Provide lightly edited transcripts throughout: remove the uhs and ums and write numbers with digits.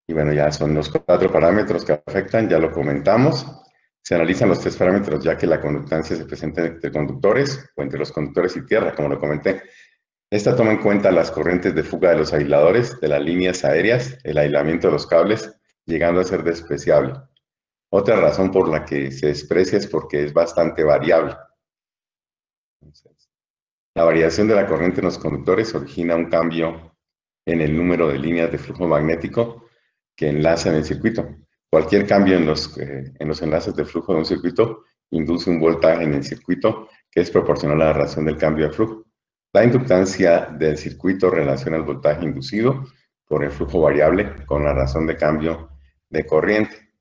Y bueno, ya son los 4 parámetros que afectan, ya lo comentamos. Se analizan los 3 parámetros ya que la conductancia se presenta entre conductores o entre los conductores y tierra, como lo comenté. Esta toma en cuenta las corrientes de fuga de los aisladores, de las líneas aéreas, el aislamiento de los cables, llegando a ser despreciable. Otra razón por la que se desprecia es porque es bastante variable. Entonces, la variación de la corriente en los conductores origina un cambio en el número de líneas de flujo magnético que enlazan el circuito. Cualquier cambio en los enlaces de flujo de un circuito induce un voltaje en el circuito que es proporcional a la razón del cambio de flujo. La inductancia del circuito relaciona el voltaje inducido por el flujo variable con la razón de cambio de corriente.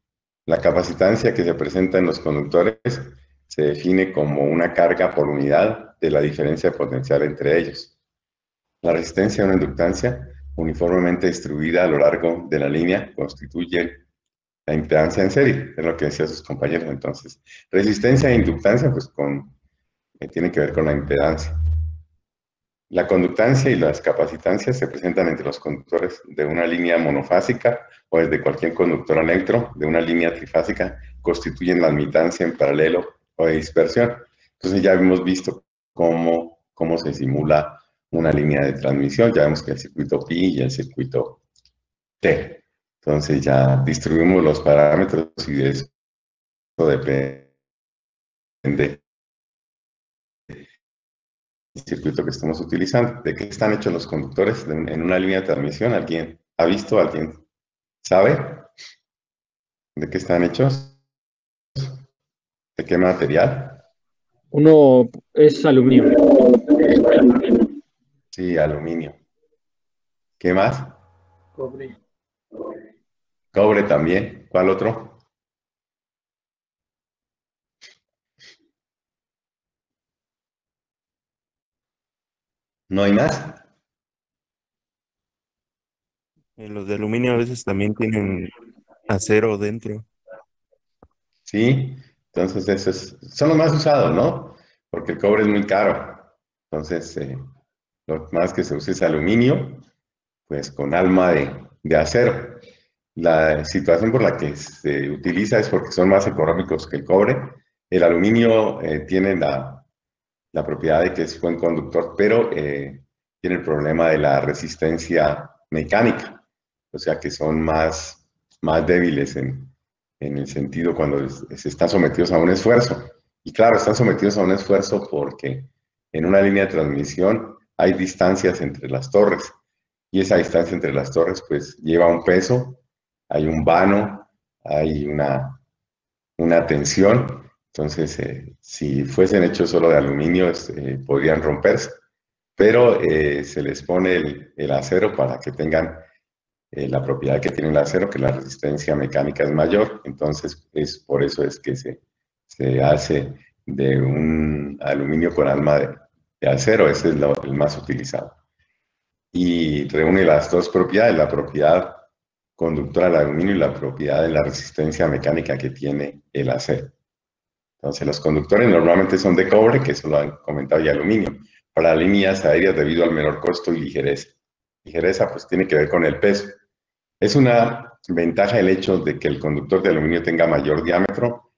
La capacitancia que se presenta en los conductores se define como una carga por unidad de la diferencia de potencial entre ellos. La resistencia a una inductancia uniformemente distribuida a lo largo de la línea constituye la impedancia en serie, es lo que decían sus compañeros. Entonces, resistencia e inductancia, pues tiene que ver con la impedancia. La conductancia y las capacitancias se presentan entre los conductores de una línea monofásica o desde cualquier conductor a neutro de una línea trifásica, constituyen la admitancia en paralelo o de dispersión. Entonces ya hemos visto cómo se simula una línea de transmisión. Ya vemos que el circuito pi y el circuito T. Entonces ya distribuimos los parámetros y de eso depende del circuito que estamos utilizando. ¿De qué están hechos los conductores en una línea de transmisión? ¿Alguien ha visto? ¿Alguien sabe de qué están hechos? ¿De qué material? Uno es aluminio. Sí, aluminio. ¿Qué más? Cobre. Cobre también. ¿Cuál otro? ¿No hay más? Los de aluminio a veces también tienen acero dentro. Sí. Entonces, son los más usados, ¿no? Porque el cobre es muy caro. Entonces, lo más que se usa es aluminio, pues con alma de acero. La situación por la que se utiliza es porque son más económicos que el cobre. El aluminio tiene la propiedad de que es buen conductor, pero tiene el problema de la resistencia mecánica, o sea que son más débiles en el sentido cuando se están sometidos a un esfuerzo. Y claro, están sometidos a un esfuerzo porque en una línea de transmisión hay distancias entre las torres, y esa distancia entre las torres pues lleva un peso, hay un vano, hay una tensión. Entonces, si fuesen hechos solo de aluminio, podrían romperse, pero se les pone el acero para que tengan la propiedad que tiene el acero, que la resistencia mecánica es mayor. Entonces, por eso es que se hace de un aluminio con alma de acero. Ese es el más utilizado. Y reúne las dos propiedades, la propiedad conductora del aluminio y la propiedad de la resistencia mecánica que tiene el acero. Entonces, los conductores normalmente son de cobre, que eso lo han comentado, y aluminio, para líneas aéreas debido al menor costo y ligereza. Ligereza, pues, tiene que ver con el peso. Es una ventaja el hecho de que el conductor de aluminio tenga mayor diámetro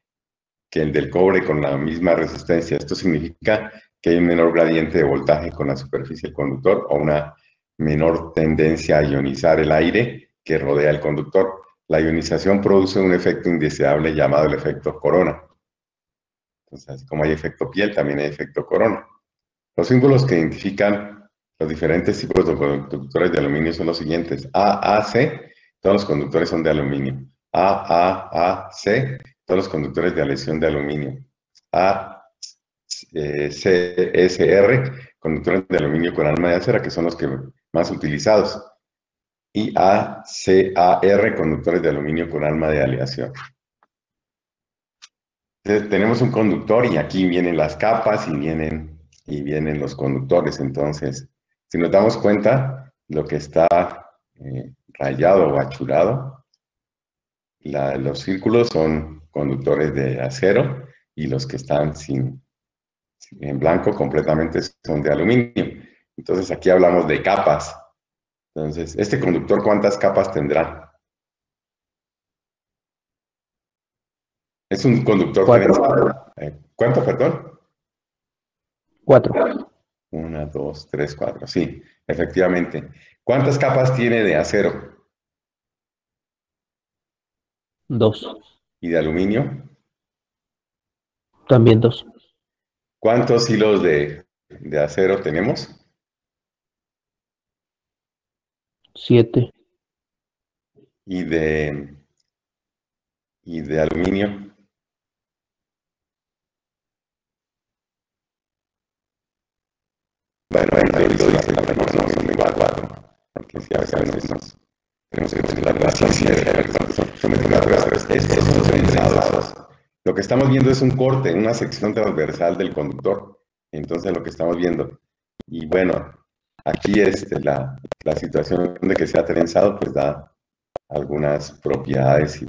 que el del cobre con la misma resistencia. Esto significa que hay un menor gradiente de voltaje con la superficie del conductor o una menor tendencia a ionizar el aire que rodea el conductor. La ionización produce un efecto indeseable llamado el efecto corona. Entonces, así como hay efecto piel, también hay efecto corona. Los símbolos que identifican los diferentes tipos de conductores de aluminio son los siguientes: AAC, todos los conductores son de aluminio. AAAC, todos los conductores de aleación de aluminio. ACSR, conductores de aluminio con alma de acero, que son los que más utilizados. Y ACAR, conductores de aluminio con alma de aleación. Entonces, tenemos un conductor y aquí vienen las capas y vienen los conductores. Entonces, si nos damos cuenta, lo que está rayado o achurado, los círculos son conductores de acero y los que están en blanco completamente son de aluminio. Entonces, aquí hablamos de capas. Entonces, este conductor, ¿cuántas capas tendrá? Es un conductor 4. trenzado. ¿Cuánto, perdón? 4. 1, 2, 3, 4. Sí, efectivamente. ¿Cuántas capas tiene de acero 2. y de aluminio? También 2. ¿Cuántos hilos de acero tenemos? 7. Y de aluminio. Bueno, ahí lo dice la verdad, no son igual 4. Porque si a veces tenemos que tener la paciencia de ver cuántos son estos son trenzados. Lo que estamos viendo es un corte, una sección transversal del conductor. Entonces lo que estamos viendo. Y bueno, aquí la situación de que sea trenzado pues da algunas propiedades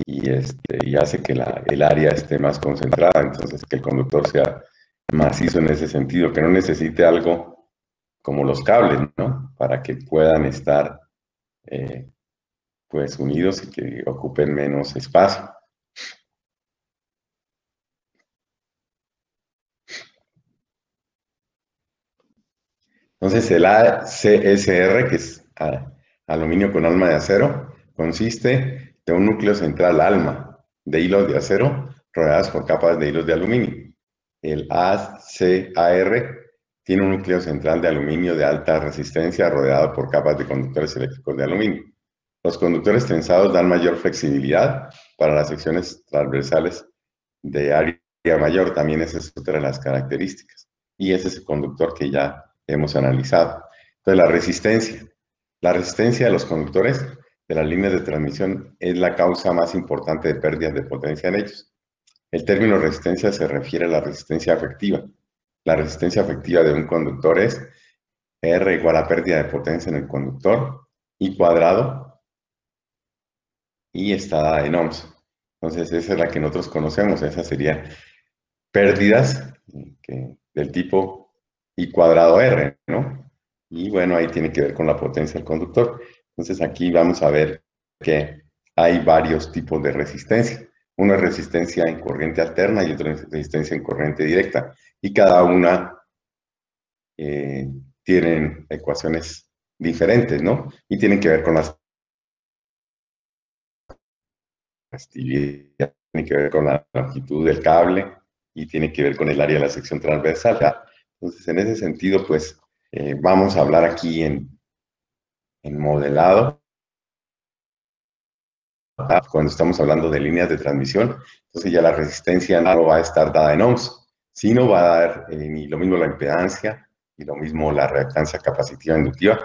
y hace que el área esté más concentrada, entonces que el conductor sea macizo en ese sentido, que no necesite algo como los cables, ¿no? Para que puedan estar pues unidos y que ocupen menos espacio. Entonces el ACSR, que es aluminio con alma de acero, consiste de un núcleo central alma de hilos de acero rodeadas por capas de hilos de aluminio. El ACAR tiene un núcleo central de aluminio de alta resistencia rodeado por capas de conductores eléctricos de aluminio. Los conductores trenzados dan mayor flexibilidad para las secciones transversales de área mayor, también esa es otra de las características. Y ese es el conductor que ya hemos analizado. Entonces, la resistencia de los conductores de las líneas de transmisión es la causa más importante de pérdidas de potencia en ellos. El término resistencia se refiere a la resistencia afectiva. La resistencia afectiva de un conductor es R igual a pérdida de potencia en el conductor, I cuadrado, y está dada en ohms. Entonces, esa es la que nosotros conocemos, esa sería pérdidas del tipo I cuadrado R, ¿no? Y bueno, ahí tiene que ver con la potencia del conductor. Entonces aquí vamos a ver que hay varios tipos de resistencia. Una es resistencia en corriente alterna y otra es resistencia en corriente directa. Y cada una tienen ecuaciones diferentes, ¿no? Y tienen que ver con la resistividad, tiene que ver con la longitud del cable y tiene que ver con el área de la sección transversal. ¿Ya? Entonces, en ese sentido, pues, vamos a hablar aquí en modelado, cuando estamos hablando de líneas de transmisión, entonces ya la resistencia no va a estar dada en ohms, sino va a dar ni lo mismo la impedancia y lo mismo la reactancia capacitiva inductiva,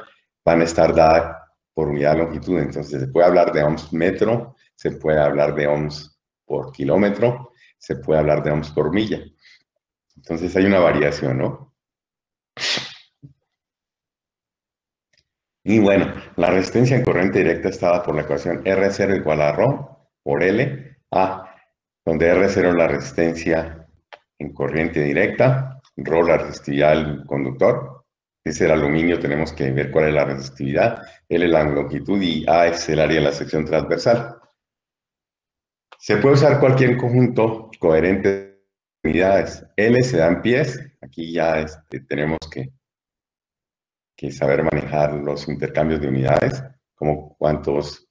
van a estar dadas por unidad de longitud. Entonces se puede hablar de ohms metro, se puede hablar de ohms por kilómetro, se puede hablar de ohms por milla. Entonces hay una variación, ¿no? Y bueno, la resistencia en corriente directa está dada por la ecuación R0 igual a ρ por L, A, donde R0 es la resistencia en corriente directa, ρ la resistividad del conductor, es el aluminio, tenemos que ver cuál es la resistividad, L la longitud y A es el área de la sección transversal. Se puede usar cualquier conjunto coherente de unidades. L se da en pies, aquí ya tenemos que saber manejar los intercambios de unidades, como cuántos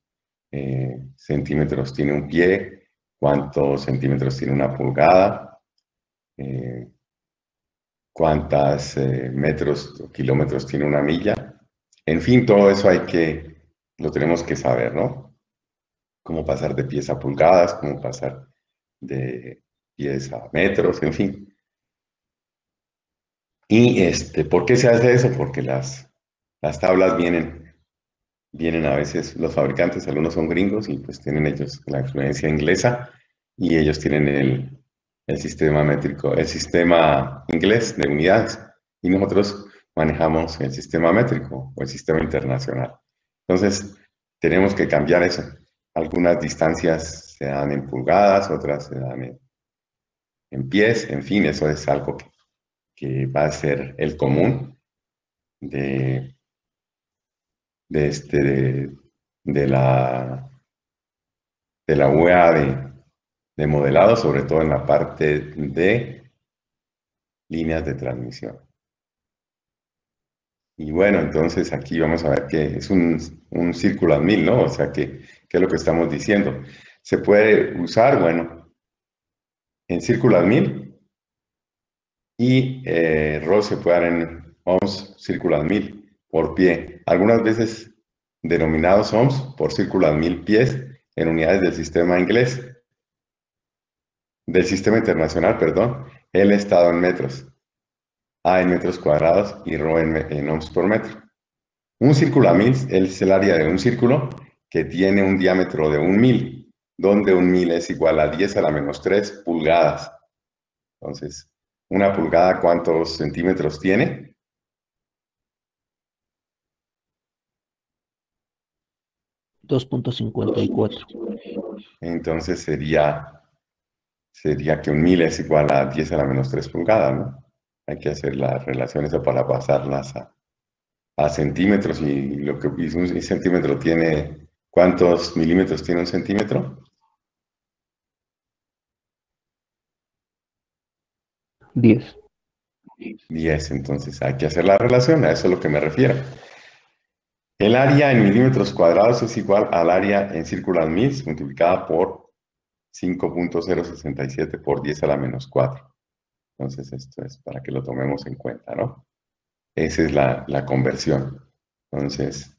centímetros tiene un pie, cuántos centímetros tiene una pulgada, cuántos metros o kilómetros tiene una milla. En fin, todo eso lo tenemos que saber, ¿no? Cómo pasar de pies a pulgadas, cómo pasar de pies a metros, en fin. ¿Y por qué se hace eso? Porque las tablas vienen a veces, los fabricantes, algunos son gringos y pues tienen ellos la influencia inglesa y ellos tienen el sistema métrico, el sistema inglés de unidades y nosotros manejamos el sistema métrico o el sistema internacional. Entonces, tenemos que cambiar eso. Algunas distancias se dan en pulgadas, otras se dan en pies, en fin, eso es algo que va a ser el común de, de, de la UEA de modelado, sobre todo en la parte de líneas de transmisión. Y bueno, entonces aquí vamos a ver que es un círculo a 1000, ¿no? O sea, ¿qué es lo que estamos diciendo? Se puede usar, bueno, en círculo a 1000 y ρ se puede dar en ohms círculo a 1000 por pie. Algunas veces denominados ohms por círculo a 1000 pies en unidades del sistema inglés, del sistema internacional, perdón, el estado en metros, A en metros cuadrados y ρ en ohms por metro. Un círculo a 1000 es el área de un círculo que tiene un diámetro de 1000, donde 1000 es igual a 10 a la menos 3 pulgadas. Entonces, una pulgada, ¿cuántos centímetros tiene? $2.54. Entonces sería que 1000 es igual a 10 a la menos 3 pulgadas, ¿no? Hay que hacer las relaciones para pasarlas a centímetros y lo que un centímetro tiene, ¿cuántos milímetros tiene un centímetro? 10. 10, entonces hay que hacer la relación, a eso es lo que me refiero. El área en milímetros cuadrados es igual al área en círculo a 1000 multiplicada por 5.067 por 10 a la menos 4. Entonces esto es para que lo tomemos en cuenta, ¿no? Esa es la conversión. Entonces,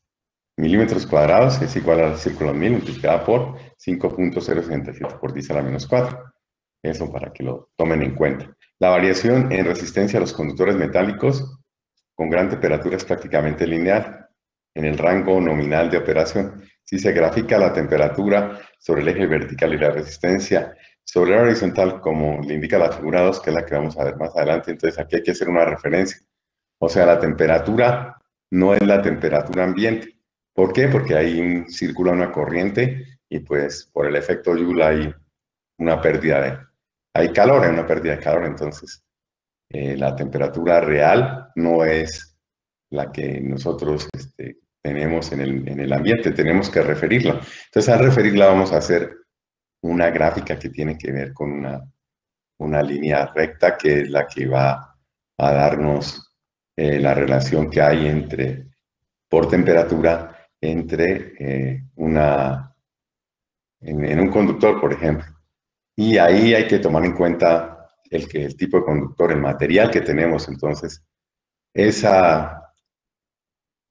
milímetros cuadrados es igual al círculo a 1000 multiplicada por 5.067 por 10 a la menos 4. Eso para que lo tomen en cuenta. La variación en resistencia a los conductores metálicos con gran temperatura es prácticamente lineal en el rango nominal de operación. Si se grafica la temperatura sobre el eje vertical y la resistencia sobre el horizontal, como le indica la figura 2, que es la que vamos a ver más adelante, entonces aquí hay que hacer una referencia. O sea, la temperatura no es la temperatura ambiente. ¿Por qué? Porque ahí circula una corriente y pues por el efecto Joule hay una pérdida hay calor, hay una pérdida de calor, entonces la temperatura real no es la que nosotros tenemos en el ambiente, tenemos que referirla. Entonces, al referirla vamos a hacer una gráfica que tiene que ver con una línea recta, que es la que va a darnos la relación que hay por temperatura entre en un conductor, por ejemplo. Y ahí hay que tomar en cuenta el tipo de conductor, el material que tenemos. Entonces, esa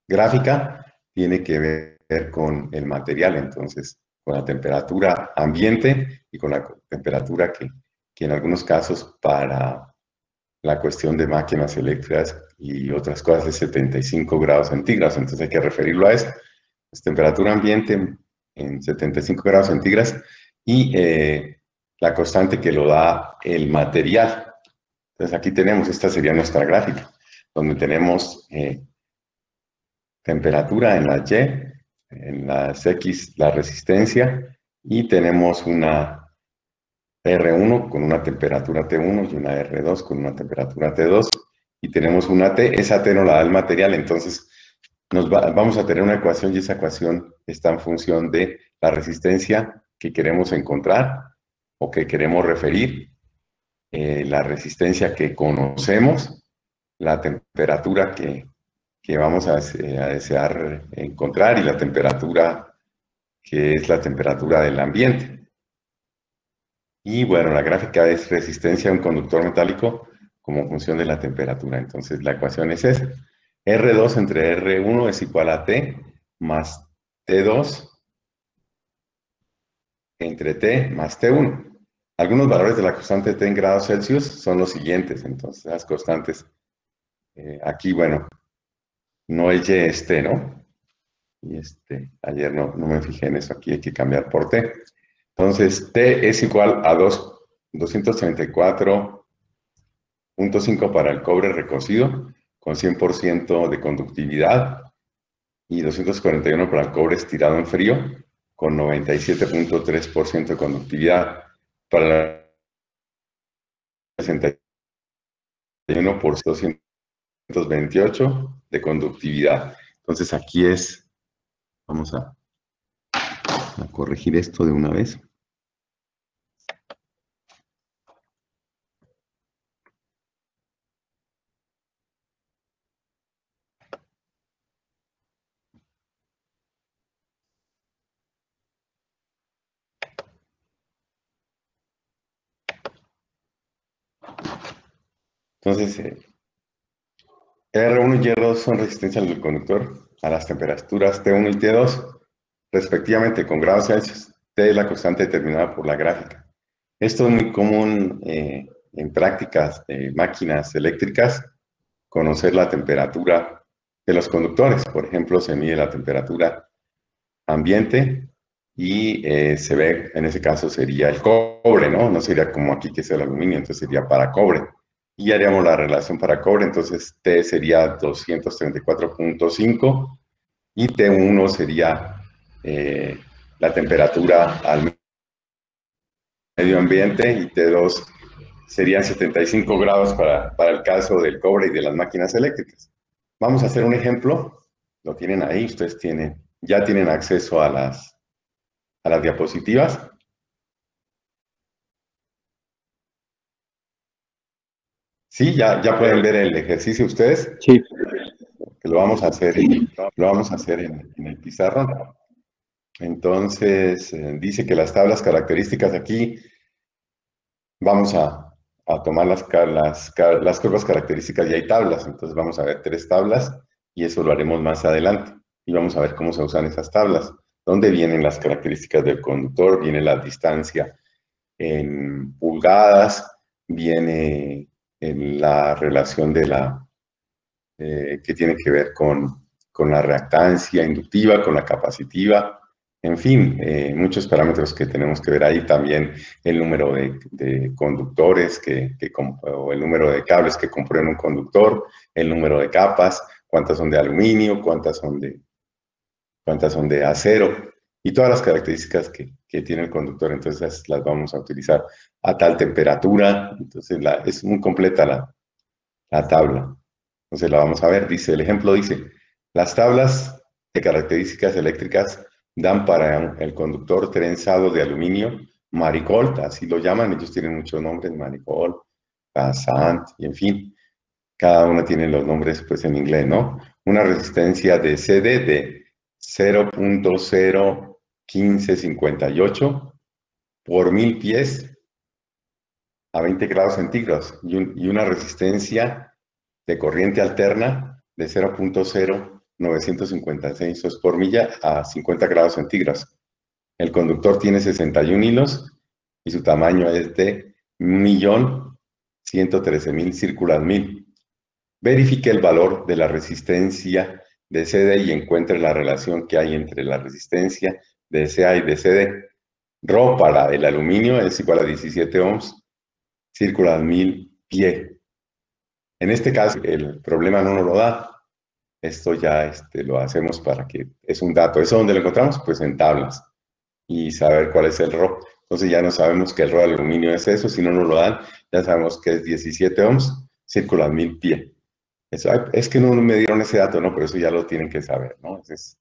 gráfica tiene que ver con el material, entonces, con la temperatura ambiente y con la temperatura que en algunos casos para la cuestión de máquinas eléctricas y otras cosas es 75 grados centígrados, entonces hay que referirlo a eso. Es temperatura ambiente en 75 grados centígrados y la constante que lo da el material. Entonces aquí tenemos, esta sería nuestra gráfica, donde tenemos temperatura en la Y, en las X la resistencia y tenemos una R1 con una temperatura T1 y una R2 con una temperatura T2 y tenemos una T, esa T no la da el material, entonces vamos a tener una ecuación y esa ecuación está en función de la resistencia que queremos encontrar o que queremos referir, la resistencia que conocemos, la temperatura que vamos a desear encontrar y la temperatura que es la temperatura del ambiente. Y bueno, la gráfica es resistencia a un conductor metálico como función de la temperatura. Entonces la ecuación es esa. R2 entre R1 es igual a T más T2 entre T más T1. Algunos valores de la constante T en grados Celsius son los siguientes. Entonces las constantes, aquí, bueno, no es Y, es T, ¿no? Y ayer no me fijé en eso, aquí hay que cambiar por T. Entonces, T es igual a 234.5 para el cobre recocido, con 100% de conductividad, y 241 para el cobre estirado en frío, con 97.3% de conductividad. Para la 61 por 228 de conductividad. Entonces, aquí vamos a corregir esto de una vez. Entonces, R1 y R2 son resistencias del conductor a las temperaturas T1 y T2, respectivamente, con grados Celsius. T es la constante determinada por la gráfica. Esto es muy común en prácticas de máquinas eléctricas, conocer la temperatura de los conductores. Por ejemplo, se mide la temperatura ambiente y se ve, en ese caso sería el cobre, ¿no? No sería como aquí que es el aluminio, entonces sería para cobre. Y haríamos la relación para cobre, entonces T sería 234.5 y T1 sería la temperatura al medio ambiente y T2 serían 75 grados para el caso del cobre y de las máquinas eléctricas. Vamos a hacer un ejemplo, lo tienen ahí, ustedes ya tienen acceso a las diapositivas. Sí, ya pueden ver el ejercicio ustedes, Sí. que lo vamos a hacer en el pizarrón. Entonces, dice que las tablas características aquí, vamos a tomar las curvas características y hay tablas, entonces vamos a ver 3 tablas y eso lo haremos más adelante. Y vamos a ver cómo se usan esas tablas. ¿Dónde vienen las características del conductor? Viene la distancia en pulgadas, viene en la relación de que tiene que ver con la reactancia inductiva, con la capacitiva, en fin, muchos parámetros que tenemos que ver ahí. También el número de conductores o el número de cables que comprueben un conductor, el número de capas, cuántas son de aluminio, cuántas son de acero, y todas las características que tiene el conductor. Entonces las vamos a utilizar a tal temperatura. Entonces es muy completa la tabla. Entonces la vamos a ver. El ejemplo dice, las tablas de características eléctricas dan para el conductor trenzado de aluminio Maricolt, así lo llaman, ellos tienen muchos nombres, Maricolt, Passant, y en fin, cada uno tiene los nombres pues en inglés, ¿no? Una resistencia de CD de 0.01558 por 1000 pies a 20 grados centígrados y una resistencia de corriente alterna de 0.0956 soles por milla a 50 grados centígrados. El conductor tiene 61 hilos y su tamaño es de 1.113.000 círculas mil. Verifique el valor de la resistencia de CD y encuentre la relación que hay entre la resistencia de CA y de CD. Rho para el aluminio es igual a 17 ohms, círculas mil pie. En este caso, el problema no nos lo da. Esto ya lo hacemos para que es un dato. ¿Eso dónde lo encontramos? Pues en tablas. Y saber cuál es el Rho. Entonces ya no sabemos que el Rho de aluminio es eso. Si no nos lo dan, ya sabemos que es 17 ohms, círculas mil pie. Es que no me dieron ese dato, ¿no? Pero eso ya lo tienen que saber, ¿no? Ese es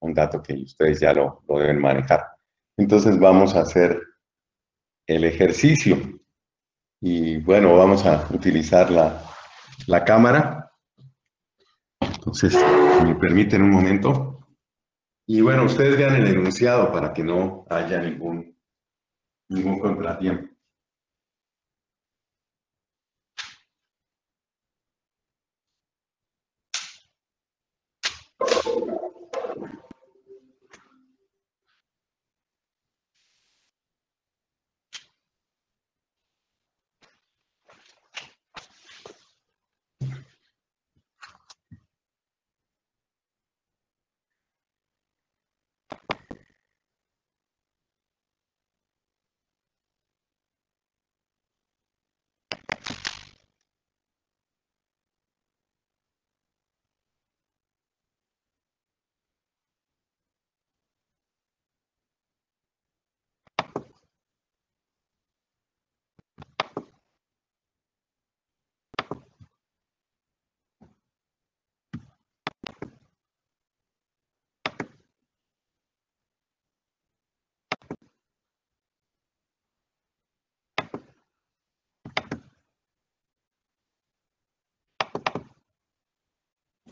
un dato que ustedes ya lo deben manejar. Entonces vamos a hacer el ejercicio. Y bueno, vamos a utilizar la cámara. Entonces, si me permiten un momento. Y bueno, ustedes vean el enunciado para que no haya ningún contratiempo.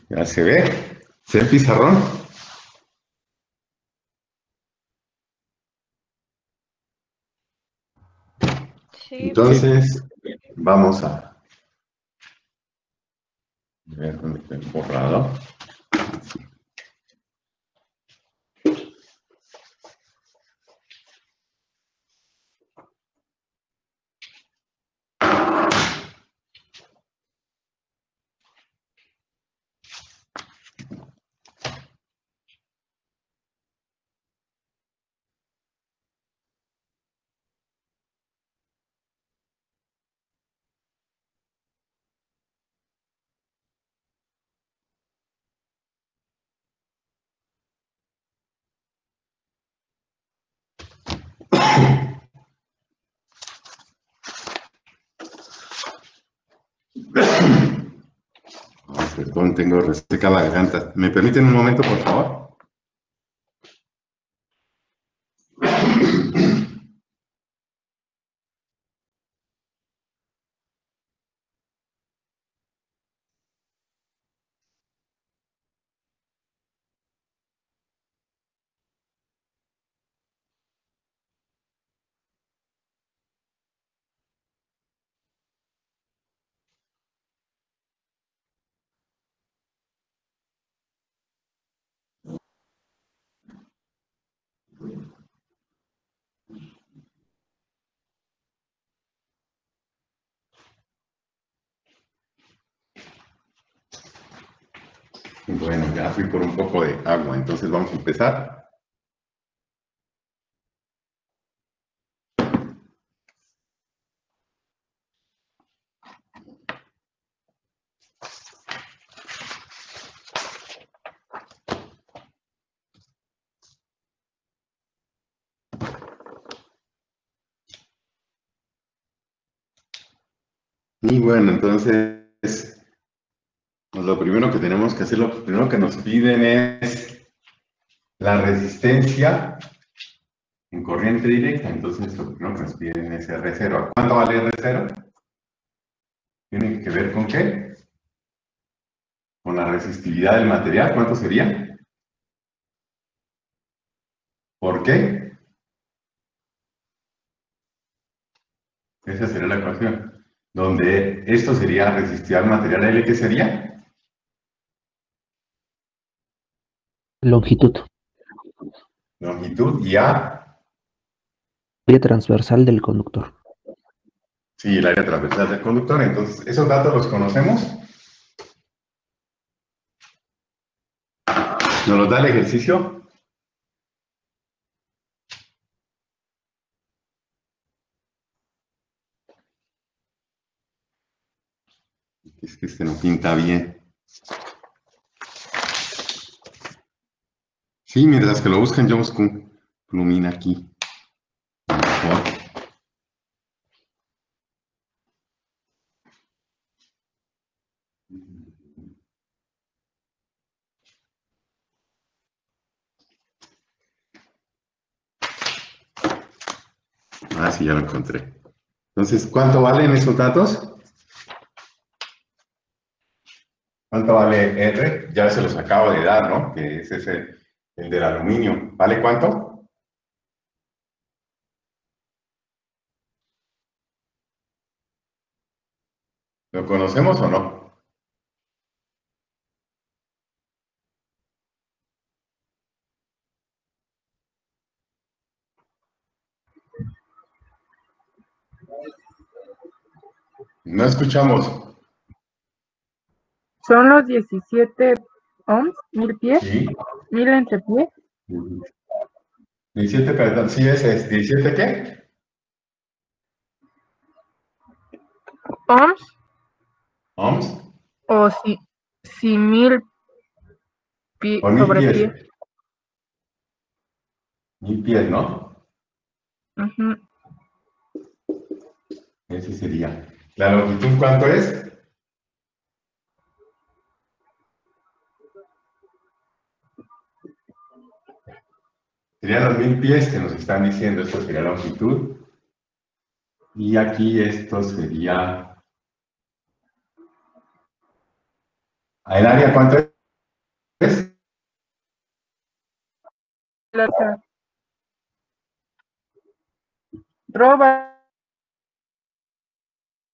Ya se ve. ¿Se ve el pizarrón? Sí, Entonces, vamos a A ver dónde está el borrado. Ay, perdón, tengo reseca la garganta. ¿Me permiten un momento, por favor? Bueno, ya fui por un poco de agua, entonces vamos a empezar. Y bueno, entonces, pues lo primero que tenemos que hacer, lo primero que nos piden es la resistencia en corriente directa. Entonces, lo primero que nos piden es R0. ¿Cuánto vale R0? ¿Tiene que ver con qué? Con la resistividad del material. ¿Cuánto sería? ¿Por qué? Esa sería la ecuación. Donde esto sería resistividad del material L, ¿qué sería? Longitud. Longitud y A. Área transversal del conductor. Sí, el área transversal del conductor. Entonces, esos datos los conocemos. ¿Nos los da el ejercicio? Es que este no pinta bien. Sí, mientras que lo buscan, yo busco un plumín aquí. Mejor. Ah, sí, ya lo encontré. Entonces, ¿cuánto valen esos datos? ¿Cuánto vale R? Ya se los acabo de dar, ¿no? Que ese es el del aluminio. ¿Vale cuánto? ¿Lo conocemos o no? No escuchamos. Son los 17 ohms, 1000 pies, Sí. 1000 entre pies, 17, perdón, sí, ese es. ¿17 qué? ohms, Ohms. o si 1000 Por 1000 sobre pies. pie. 1000 pies, ¿no? Ujú. Ese sería. ¿La longitud cuánto es? Serían los 1000 pies que nos están diciendo. Esto sería la longitud. Y aquí esto sería. ¿El área cuánto es? La- Roba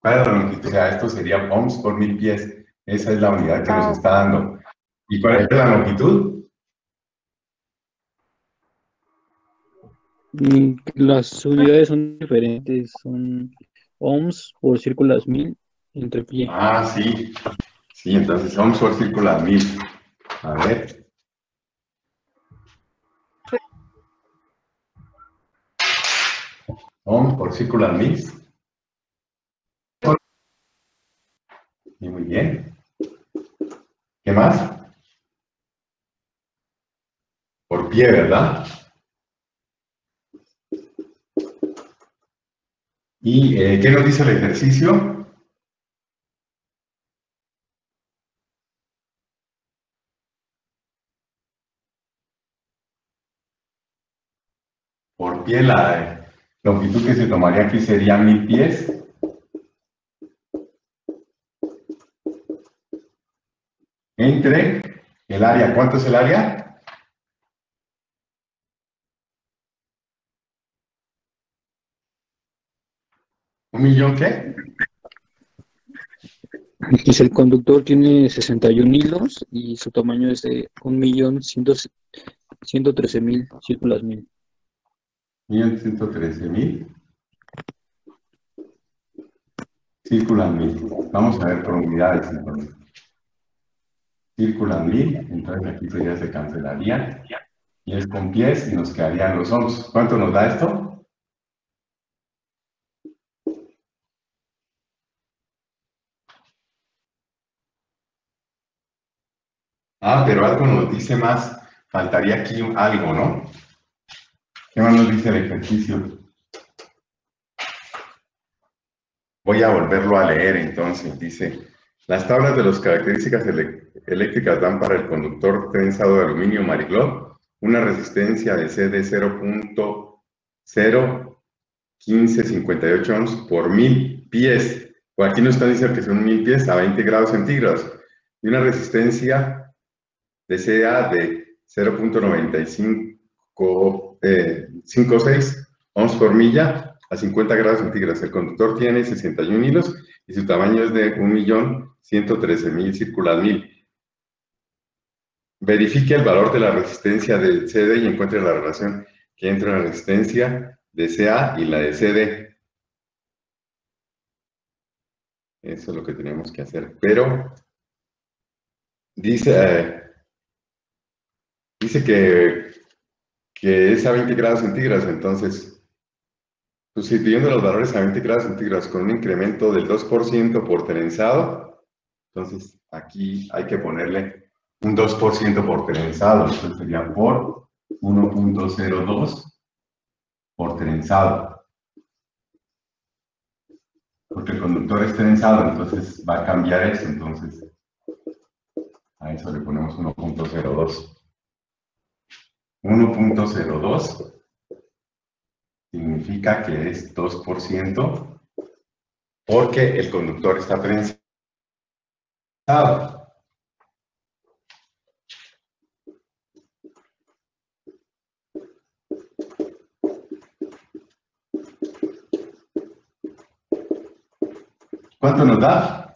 ¿Cuál es la longitud? O sea, esto sería ohms por 1000 pies. Esa es la unidad que nos está dando. ¿Y cuál es la longitud? Las unidades son diferentes, son ohms por círculas 1000 entre pie. Ah, sí. Sí, entonces ohms por círculo 1000. A ver. Ohms por círculo 1000. Y muy bien. ¿Qué más? Por pie, ¿verdad? ¿Y qué nos dice el ejercicio? Por pie, la longitud que se tomaría aquí sería 1000 pies. Entre el área. ¿Cuánto es el área? ¿Un millón qué? Pues el conductor tiene 61 hilos y su tamaño es de 1.113.000 círculas 1000. 1.113.000 círculas 1000. Vamos a ver por unidades entonces. Círculas 1000, entonces aquí ya se cancelaría. Y es con pies y nos quedarían los ohms. ¿Cuánto nos da esto? Ah, pero algo nos dice más. Faltaría aquí algo, ¿no? ¿Qué más nos dice el ejercicio? Voy a volverlo a leer entonces. Dice, las tablas de las características eléctricas dan para el conductor trenzado de aluminio Mariglov una resistencia de C de 0.01558 ohms por 1000 pies. O aquí nos está diciendo que son 1000 pies a 20 grados centígrados. Y una resistencia de CA de 0.9556 ohms por milla a 50 grados centígrados. El conductor tiene 61 hilos y su tamaño es de 1.113.000 círculas 1000. Verifique el valor de la resistencia de CD y encuentre la relación que hay entre la resistencia de CA y la de CD. Eso es lo que tenemos que hacer. Pero dice que es a 20 grados centígrados, entonces, sustituyendo los valores a 20 grados centígrados con un incremento del 2% por trenzado, entonces aquí hay que ponerle un 2% por trenzado, entonces sería por 1.02 por trenzado. Porque el conductor es trenzado, entonces va a cambiar eso, entonces a eso le ponemos 1.02. 1.02 significa que es 2% porque el conductor está trenzado. ¿Cuánto nos da?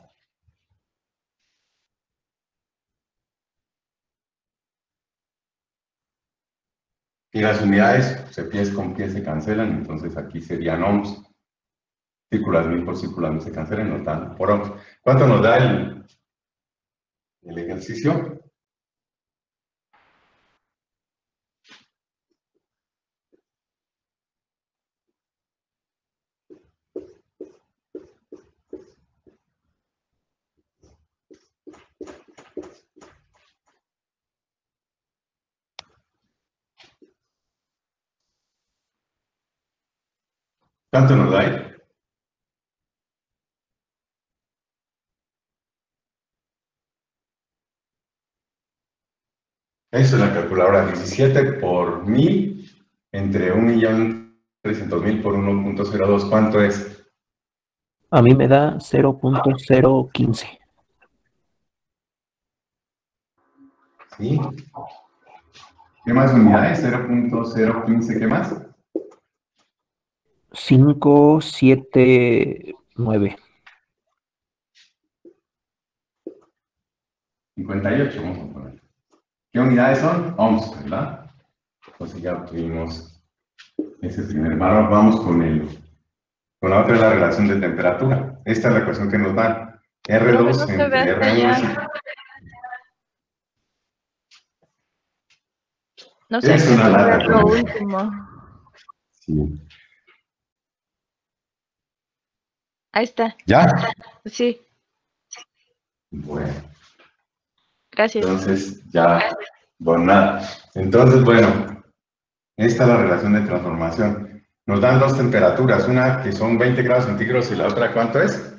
Y las unidades, pies con pies se cancelan, entonces aquí serían ohms. Círculas 1000 por círculas 1000 se cancelan, nos dan por ohms. ¿Cuánto nos da el ejercicio? ¿Cuánto nos da ahí? Eso es la calculadora, 17 por 1000 entre 1.300.000 por 1.02. ¿Cuánto es? A mí me da 0.015. ¿Sí? ¿Qué más unidades? 0.015, ¿qué más? 579. 58, vamos a poner. ¿Qué unidades son? Ohms, ¿verdad? Entonces ya obtuvimos ese primer valor. Vamos con la otra, la relación de temperatura. Esta es la ecuación que nos da R2 no se ve entre hasta R1. allá. No sé, Es una lata. ver lo último. Sí. Ahí está. ¿Ya? Sí, Bueno. gracias. Entonces, ya, bueno, nada. Entonces, bueno, esta es la relación de transformación. Nos dan dos temperaturas, una que son 20 grados centígrados y la otra, ¿cuánto es?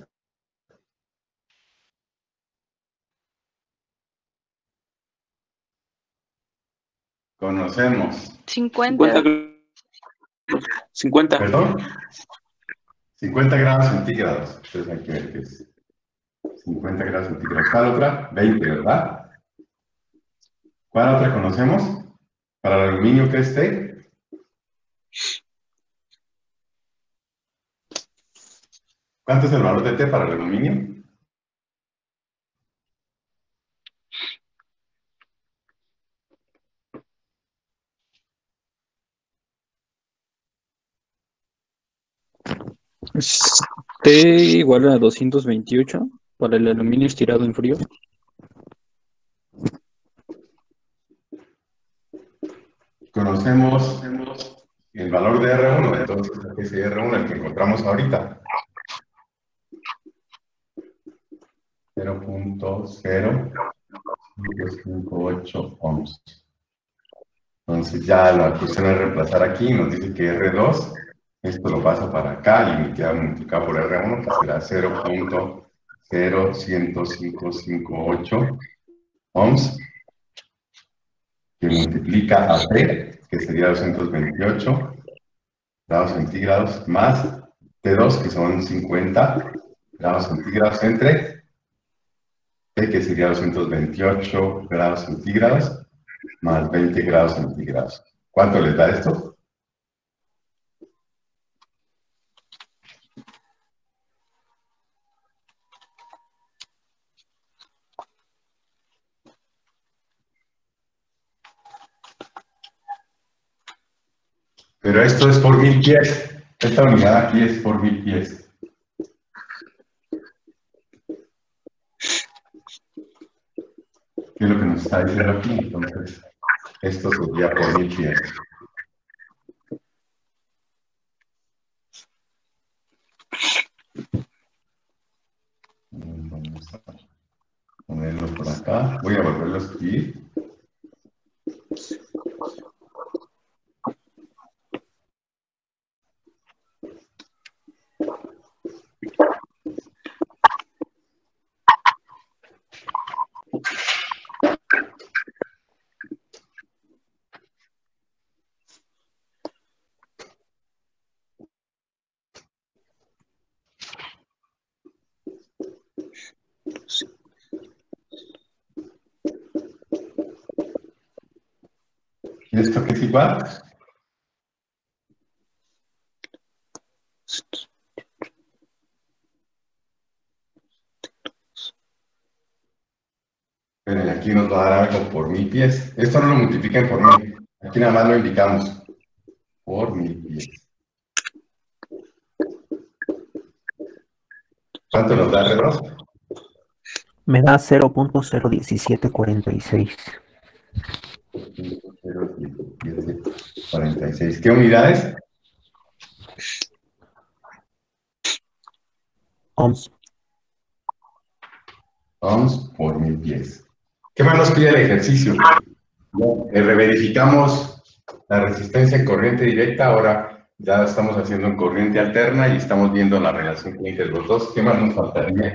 Conocemos. 50. 50. ¿Perdón? 50 grados centígrados. Entonces hay que ver qué es. 50 grados centígrados. ¿Cuál otra? 20, ¿verdad? ¿Cuál otra conocemos? Para el aluminio, ¿qué es T? ¿Cuánto es el valor de T para el aluminio? T igual a 228 para el aluminio estirado en frío. Conocemos el valor de R1, entonces ese R1 el que encontramos ahorita. 0.0558 ohms. Entonces ya la cuestión es reemplazar aquí, nos dice que R2, esto lo pasa para acá y me queda multiplicado por R1, que será 0.01558 ohms, que multiplica a T, que sería 228 grados centígrados, más T2, que son 50 grados centígrados, entre T, que sería 228 grados centígrados, más 20 grados centígrados. ¿Cuánto les da esto? Pero esto es por 1000 pies. Esta unidad aquí es por 1000 pies. ¿Qué es lo que nos está diciendo aquí? Entonces, esto sería por 1000 pies. Vamos a ponerlo por acá. Voy a volverlo a escribir. ¿Y esto qué es igual? Pero aquí nos va a dar algo por 1000 pies. Esto no lo multipliquen por 1000. Aquí nada más lo indicamos. Por 1000 pies. ¿Cuánto nos da R2? Me da 0.01746. 0.046. ¿Qué unidades? Ohms. Ohms por 1000 pies. ¿Qué más nos pide el ejercicio? Reverificamos la resistencia en corriente directa. Ahora ya estamos haciendo en corriente alterna y estamos viendo la relación que hay entre los dos. ¿Qué más nos faltaría?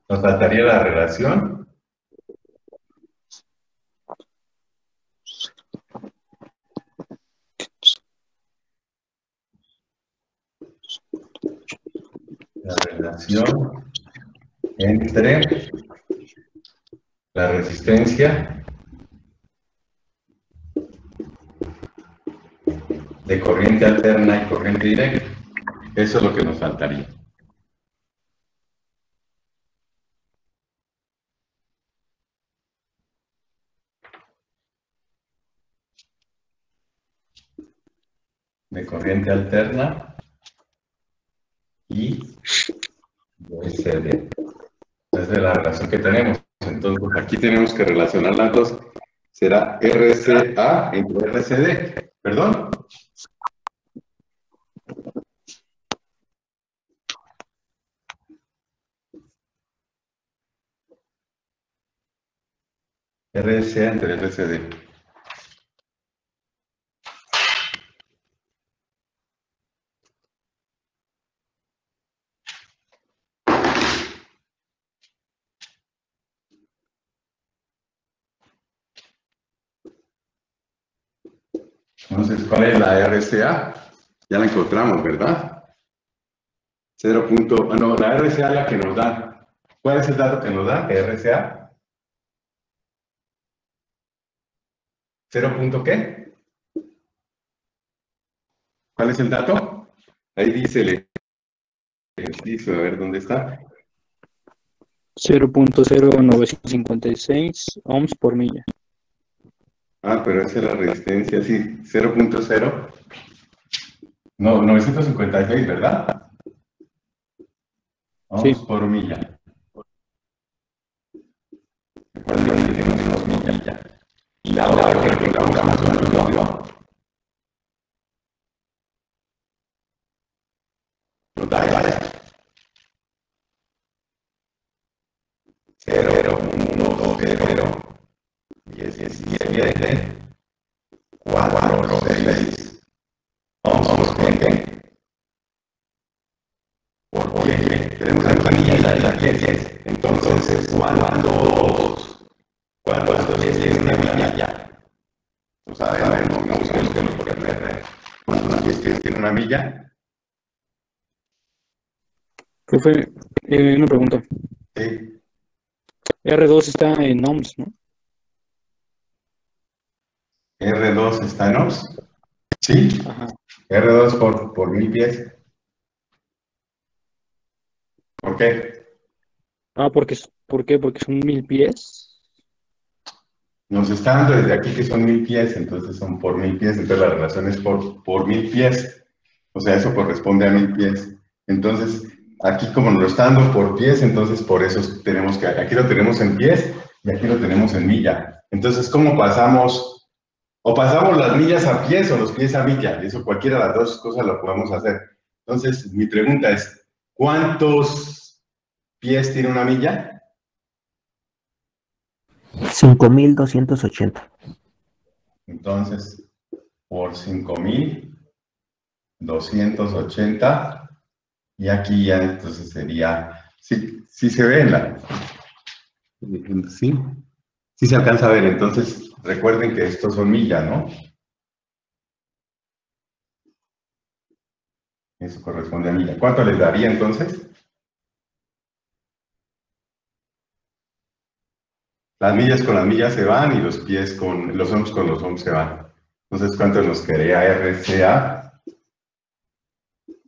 Nos faltaría la relación entre la resistencia de corriente alterna y corriente directa. Eso es lo que nos faltaría. de corriente alterna y OSD. Esa es la relación que tenemos. Entonces, aquí tenemos que relacionar las dos. Será RCA entre RCD. ¿Perdón? RCA entre RCD. Entonces, ¿cuál es la RCA? Ya la encontramos, ¿verdad? 0. No, la RCA es la que nos da. ¿Cuál es el dato que nos da? RCA. 0. ¿Qué? ¿Cuál es el dato? Ahí dice el ejercicio, a ver dónde está. 0.0956 ohms por milla. Ah, pero esa es la resistencia, sí, 0.0. No, 956, ¿verdad? Ohms Sí. por milla. Recuerden que tenemos milla. Y la hora que encontramos un número. Total, 0.0. 17, 4, 6, ohms por 10. Tenemos la planilla y la 10. Entonces, cuando 10 tiene una milla, no sabemos, no busquemos que nos puede perder. Cuando 10 tiene una milla, Profe, una pregunta. sí, R2 está en ohms, ¿no? R2 está en ohms. Sí, Ajá. R2 por 1000 pies. ¿Por qué? Ah, ¿por qué? Porque son 1000 pies. Nos está dando desde aquí que son 1000 pies, entonces son por 1000 pies, entonces la relación es por 1000 pies. O sea, eso corresponde a 1000 pies. Entonces, aquí como nos lo está dando por pies, entonces por eso tenemos que, aquí lo tenemos en pies y aquí lo tenemos en milla. Entonces, ¿cómo pasamos? O pasamos las millas a pies o los pies a milla. Eso cualquiera de las dos cosas lo podemos hacer. Entonces, mi pregunta es, ¿cuántos pies tiene una milla? 5280. Entonces, por 5280, y aquí ya entonces sería, sí se ve en la, sí, sí se alcanza a ver. Entonces, recuerden que estos son millas, ¿no? Eso corresponde a milla. ¿Cuánto les daría entonces? Las millas con las millas se van y los pies con los ohms se van. Entonces, ¿cuánto nos quedaría RCA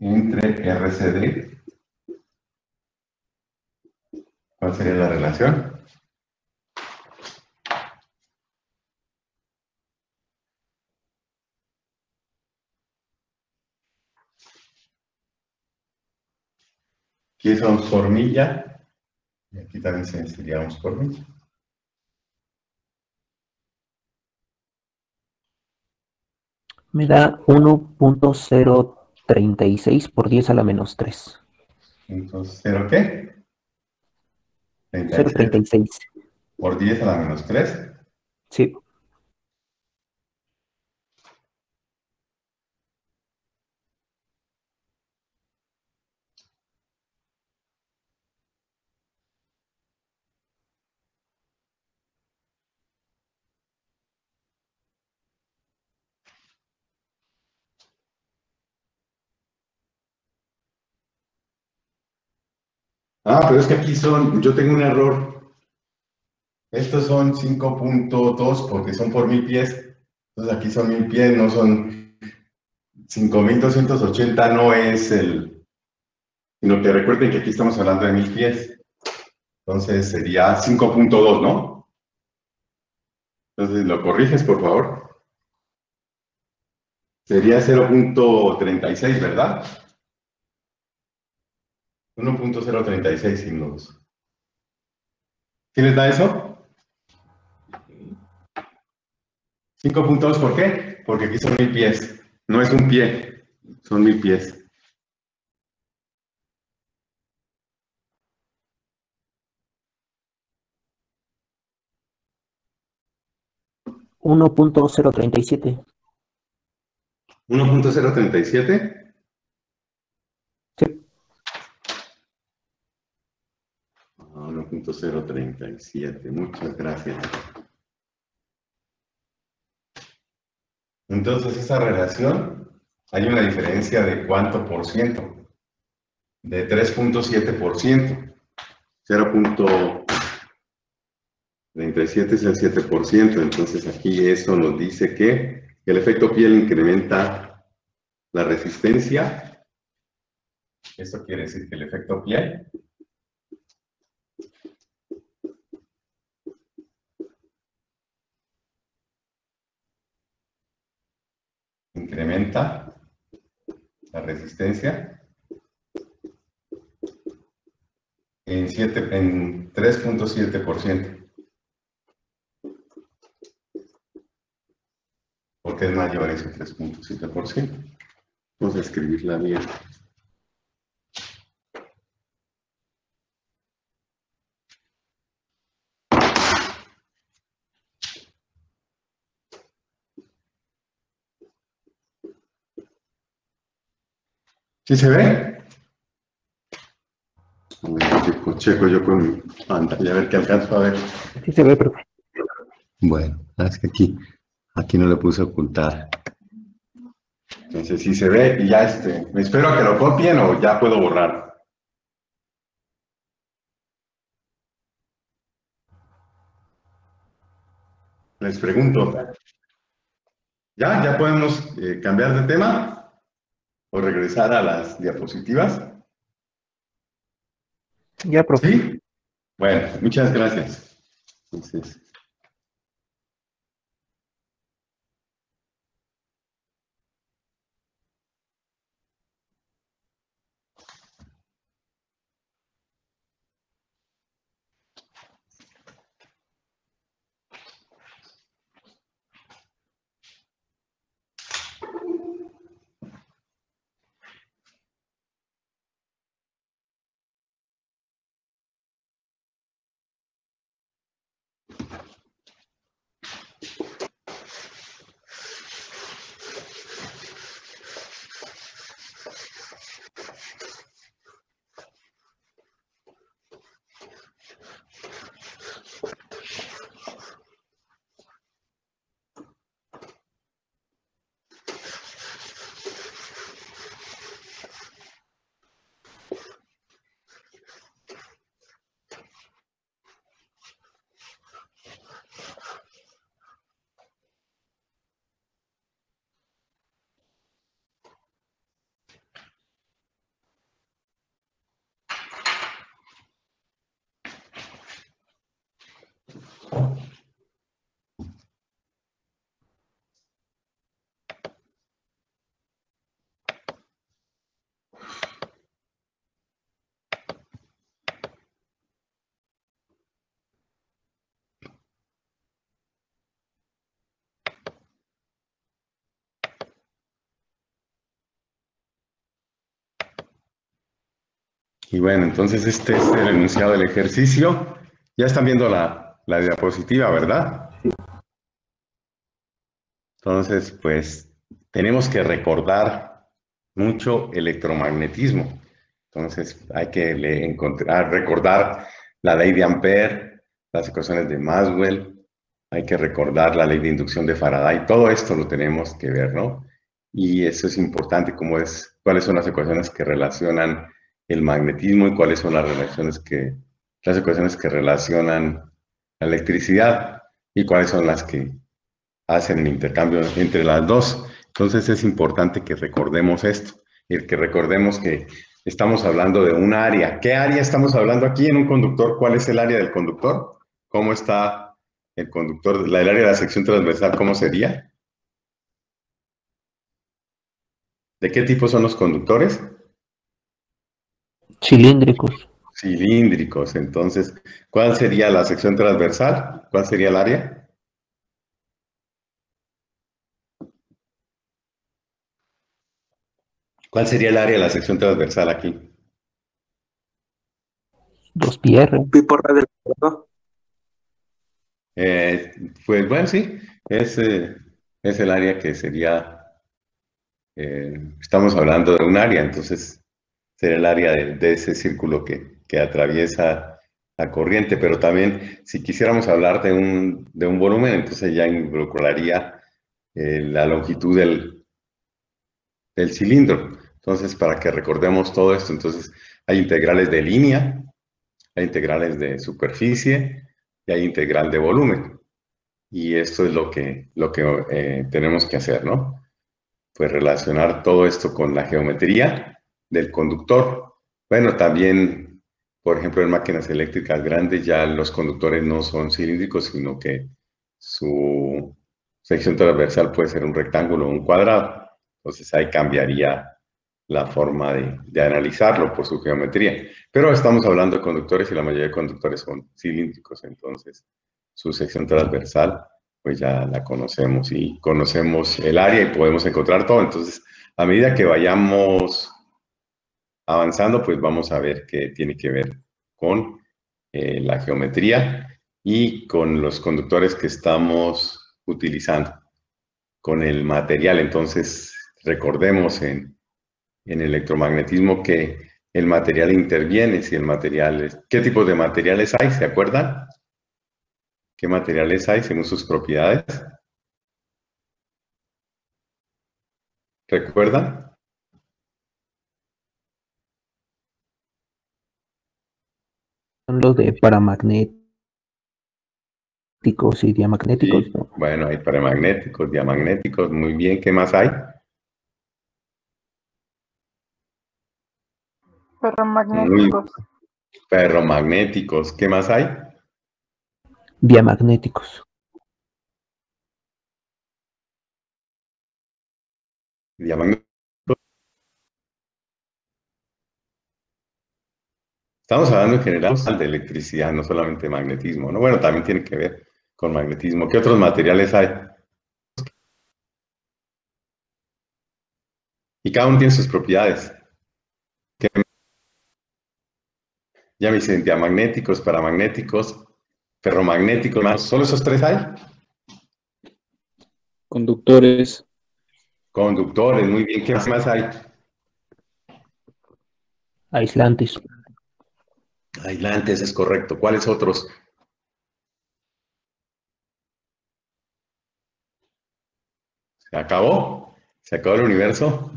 entre RCD? ¿Cuál sería la relación? Aquí es ohms por milla y aquí también sería ohms por milla. Me da 1.036 por 10 a la menos 3. Entonces, ¿0 qué? 36 0.36. por 10 a la menos 3. Sí. Ah, pero es que aquí yo tengo un error. Estos son 5.2 porque son por 1000 pies. Entonces aquí son 1000 pies, no son 5280, no es sino que recuerden que aquí estamos hablando de 1000 pies. Entonces sería 5.2, ¿no? Entonces, ¿lo corriges, por favor? Sería 0.36, ¿verdad? 1.036 signos. ¿Sí les da eso? 5.2, ¿por qué? Porque aquí son 1000 pies. No es un pie, son 1000 pies. $1.037. 1.037. Sí. 1.037, muchas gracias. Entonces, esa relación, hay una diferencia de ¿cuánto por ciento? De 3.7%. 0.37 es el 7%. Entonces, aquí eso nos dice que el efecto piel incrementa la resistencia. Esto quiere decir que el efecto piel incrementa la resistencia en 3.7%, porque es mayor ese 3.7%. Vamos a escribirla bien. ¿Sí se ve? A ver, checo yo con mi pantalla, a ver qué alcanzo a ver. Sí se ve, profe. Bueno, es que aquí no le puse ocultar. Entonces sí se ve y ya me espero a que lo copien o ya puedo borrar. Les pregunto. ¿Ya podemos cambiar de tema o regresar a las diapositivas? Ya, profe. ¿Sí? Bueno, muchas gracias. Entonces, y bueno, entonces este es el enunciado del ejercicio. Ya están viendo la diapositiva, ¿verdad? Entonces, pues tenemos que recordar mucho electromagnetismo. Entonces, hay que recordar la ley de Ampère, las ecuaciones de Maxwell, hay que recordar la ley de inducción de Faraday. Todo esto lo tenemos que ver, ¿no? Y eso es importante, cuáles son las ecuaciones que relacionan el magnetismo y cuáles son las ecuaciones que relacionan la electricidad y cuáles son las que hacen el intercambio entre las dos. Entonces es importante que recordemos esto, y que recordemos que estamos hablando de un área. ¿Qué área estamos hablando aquí en un conductor? ¿Cuál es el área del conductor? ¿Cómo está el conductor? El área de la sección transversal, ¿cómo sería? ¿De qué tipo son los conductores? Cilíndricos. Cilíndricos. Entonces, ¿cuál sería la sección transversal? ¿Cuál sería el área? ¿Cuál sería el área de la sección transversal aquí? 2πr. Pi por radio al cuadrado. Pues bueno, sí, es el área que sería, estamos hablando de un área, entonces sería el área de ese círculo que atraviesa la corriente, pero también si quisiéramos hablar de un volumen, entonces ya involucraría la longitud del cilindro. Entonces, para que recordemos todo esto, entonces hay integrales de línea, hay integrales de superficie y hay integral de volumen. Y esto es lo que tenemos que hacer, ¿no? Pues relacionar todo esto con la geometría del conductor. Bueno, también, por ejemplo, en máquinas eléctricas grandes ya los conductores no son cilíndricos, sino que su sección transversal puede ser un rectángulo o un cuadrado. Entonces ahí cambiaría la forma de analizarlo por su geometría. Pero estamos hablando de conductores y la mayoría de conductores son cilíndricos, entonces su sección transversal pues ya la conocemos y conocemos el área y podemos encontrar todo. Entonces, a medida que vayamos avanzando, pues vamos a ver qué tiene que ver con la geometría y con los conductores que estamos utilizando, con el material. Entonces, recordemos en electromagnetismo que el material interviene, si el material es... ¿Qué tipo de materiales hay? ¿Se acuerdan? ¿Qué materiales hay según sus propiedades? ¿Recuerdan? Son los de paramagnéticos y diamagnéticos, Sí, ¿no? bueno, hay paramagnéticos, diamagnéticos, muy bien. ¿Qué más hay? Ferromagnéticos. Ferromagnéticos, ¿qué más hay? Diamagnéticos. Diamagnéticos. Estamos hablando en general de electricidad, no solamente magnetismo, ¿no? Bueno, también tiene que ver con magnetismo. ¿Qué otros materiales hay? Y cada uno tiene sus propiedades. Ya me dicen diamagnéticos, paramagnéticos, ferromagnéticos, más. ¿Solo esos tres hay? Conductores, Conductores, muy bien. ¿Qué más hay? Aislantes. Aislantes, es correcto. ¿Cuáles otros? ¿Se acabó? ¿Se acabó el universo?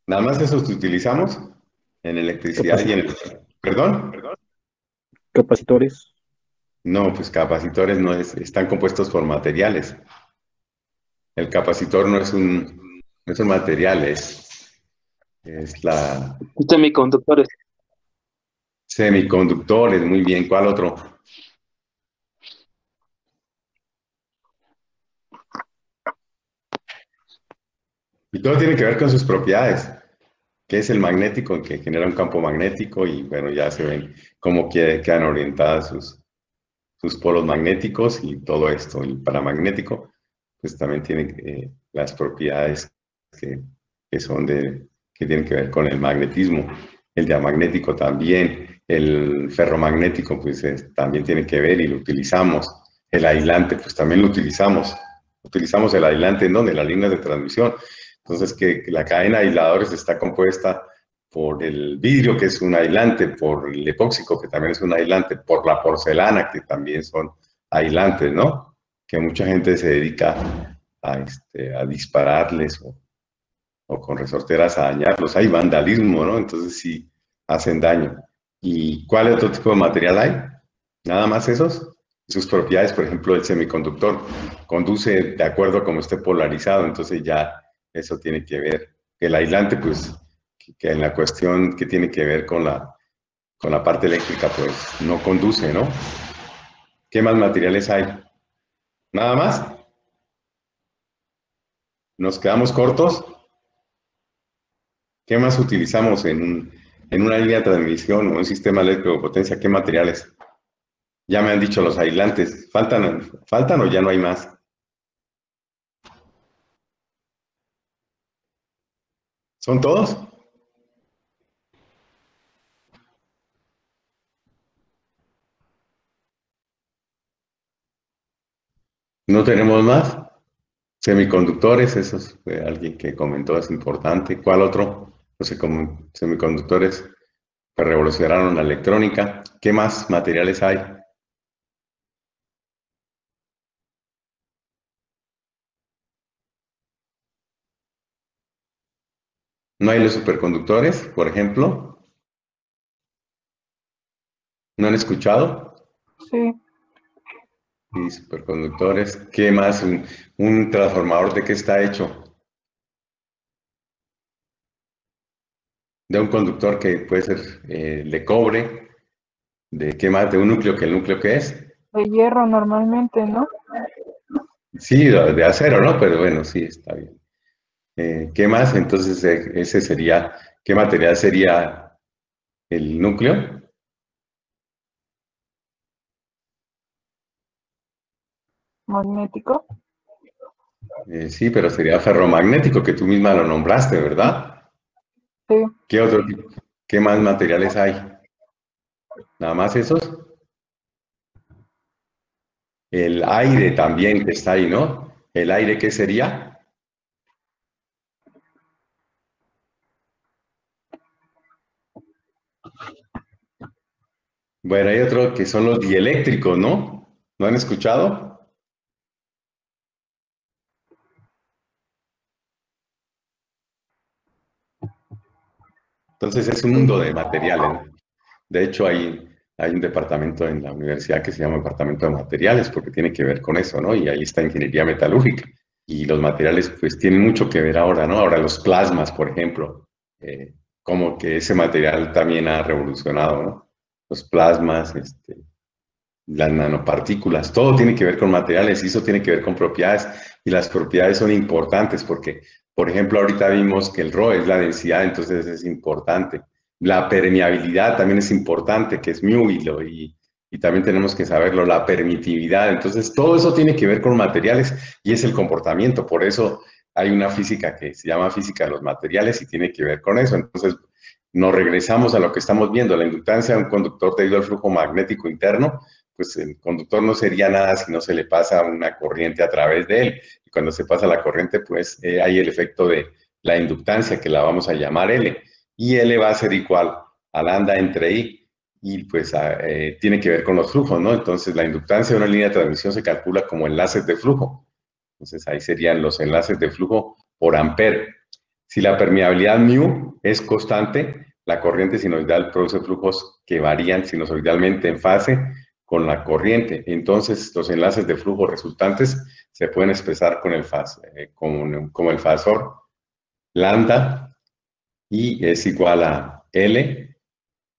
Nada más esos que utilizamos en electricidad y en... ¿Perdón? capacitores, No, pues capacitores no están compuestos por materiales. El capacitor no es un material, es la Semiconductores. semiconductores, muy bien. ¿Cuál otro? Y todo tiene que ver con sus propiedades, que es el magnético, que genera un campo magnético y bueno, ya se ven cómo quedan orientadas sus polos magnéticos y todo esto. El paramagnético, pues también tiene las propiedades que son que tienen que ver con el magnetismo. El diamagnético también, el ferromagnético, pues también tiene que ver y lo utilizamos. El aislante, pues también lo utilizamos. Utilizamos el aislante en donde, en las líneas de transmisión. Entonces, que la cadena de aisladores está compuesta por el vidrio, que es un aislante, por el epóxico, que también es un aislante, por la porcelana, que también son aislantes, ¿no? Que mucha gente se dedica a dispararles o con resorteras a dañarlos. Hay vandalismo, ¿no? Entonces sí hacen daño. ¿Y cuál otro tipo de material hay? Nada más esos. Sus propiedades, por ejemplo, el semiconductor conduce de acuerdo a cómo esté polarizado, entonces ya eso tiene que ver. El aislante, pues, que en la cuestión que tiene que ver con la parte eléctrica, pues no conduce, ¿no? ¿Qué más materiales hay? ¿Nada más? ¿Nos quedamos cortos? ¿Qué más utilizamos en una línea de transmisión o un sistema eléctrico de potencia? ¿Qué materiales? Ya me han dicho los aislantes. ¿Faltan o ya no hay más? ¿Son todos? ¿No tenemos más? Semiconductores, eso fue alguien que comentó, es importante. ¿Cuál otro? Los semiconductores que revolucionaron la electrónica. ¿Qué más materiales hay? ¿No hay los superconductores, por ejemplo? ¿No han escuchado? Sí. Sí, superconductores. ¿Qué más? ¿Un transformador de qué está hecho? De un conductor que puede ser de cobre. ¿De qué más? ¿De un núcleo? ¿Que el núcleo qué es? De hierro normalmente, ¿no? Sí, de acero, ¿no? Pero bueno, sí, está bien. ¿Qué más? Entonces, ese sería, ¿qué material sería el núcleo? Magnético. Sí, pero sería ferromagnético, que tú misma lo nombraste, ¿verdad? Sí. ¿Qué otro tipo? ¿Qué más materiales hay? ¿Nada más esos? El aire también que está ahí, ¿no? ¿El aire qué sería? Bueno, hay otro que son los dieléctricos, ¿no? ¿No han escuchado? Entonces es un mundo de materiales. De hecho, hay un departamento en la universidad que se llama Departamento de Materiales porque tiene que ver con eso, ¿no? Y ahí está ingeniería metalúrgica. Y los materiales, pues, tienen mucho que ver ahora, ¿no? Ahora los plasmas, por ejemplo, como que ese material también ha revolucionado, ¿no? Los plasmas, las nanopartículas, todo tiene que ver con materiales y eso tiene que ver con propiedades. Y las propiedades son importantes porque, por ejemplo, ahorita vimos que el Rho es la densidad, entonces es importante. La permeabilidad también es importante, que es mu, y también tenemos que saberlo, la permitividad. Entonces, todo eso tiene que ver con materiales y es el comportamiento. Por eso hay una física que se llama física de los materiales y tiene que ver con eso. Entonces, nos regresamos a lo que estamos viendo. La inductancia de un conductor debido al flujo magnético interno, pues el conductor no sería nada si no se le pasa una corriente a través de él. Y cuando se pasa la corriente, pues hay el efecto de la inductancia, que la vamos a llamar L. Y L va a ser igual a lambda entre I, y pues tiene que ver con los flujos, ¿no? Entonces la inductancia de una línea de transmisión se calcula como enlaces de flujo. Entonces ahí serían los enlaces de flujo por ampere. Si la permeabilidad mu es constante, la corriente sinusoidal produce flujos que varían sinusoidalmente en fase con la corriente. Entonces, los enlaces de flujo resultantes se pueden expresar con como el fasor lambda, y es igual a L,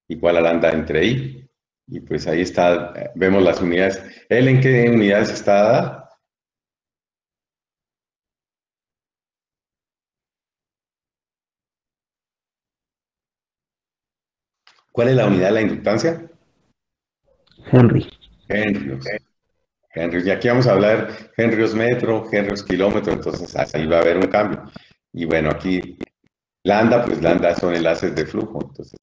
igual a lambda entre I. Y pues ahí está, vemos las unidades. ¿L en qué unidades está dada? ¿Cuál es la unidad de la inductancia? Henry. Henrios. Henrios. Y aquí vamos a hablar Henrios metro, Henrios kilómetro, entonces ahí va a haber un cambio. Y bueno, aquí lambda, pues lambda son enlaces de flujo, entonces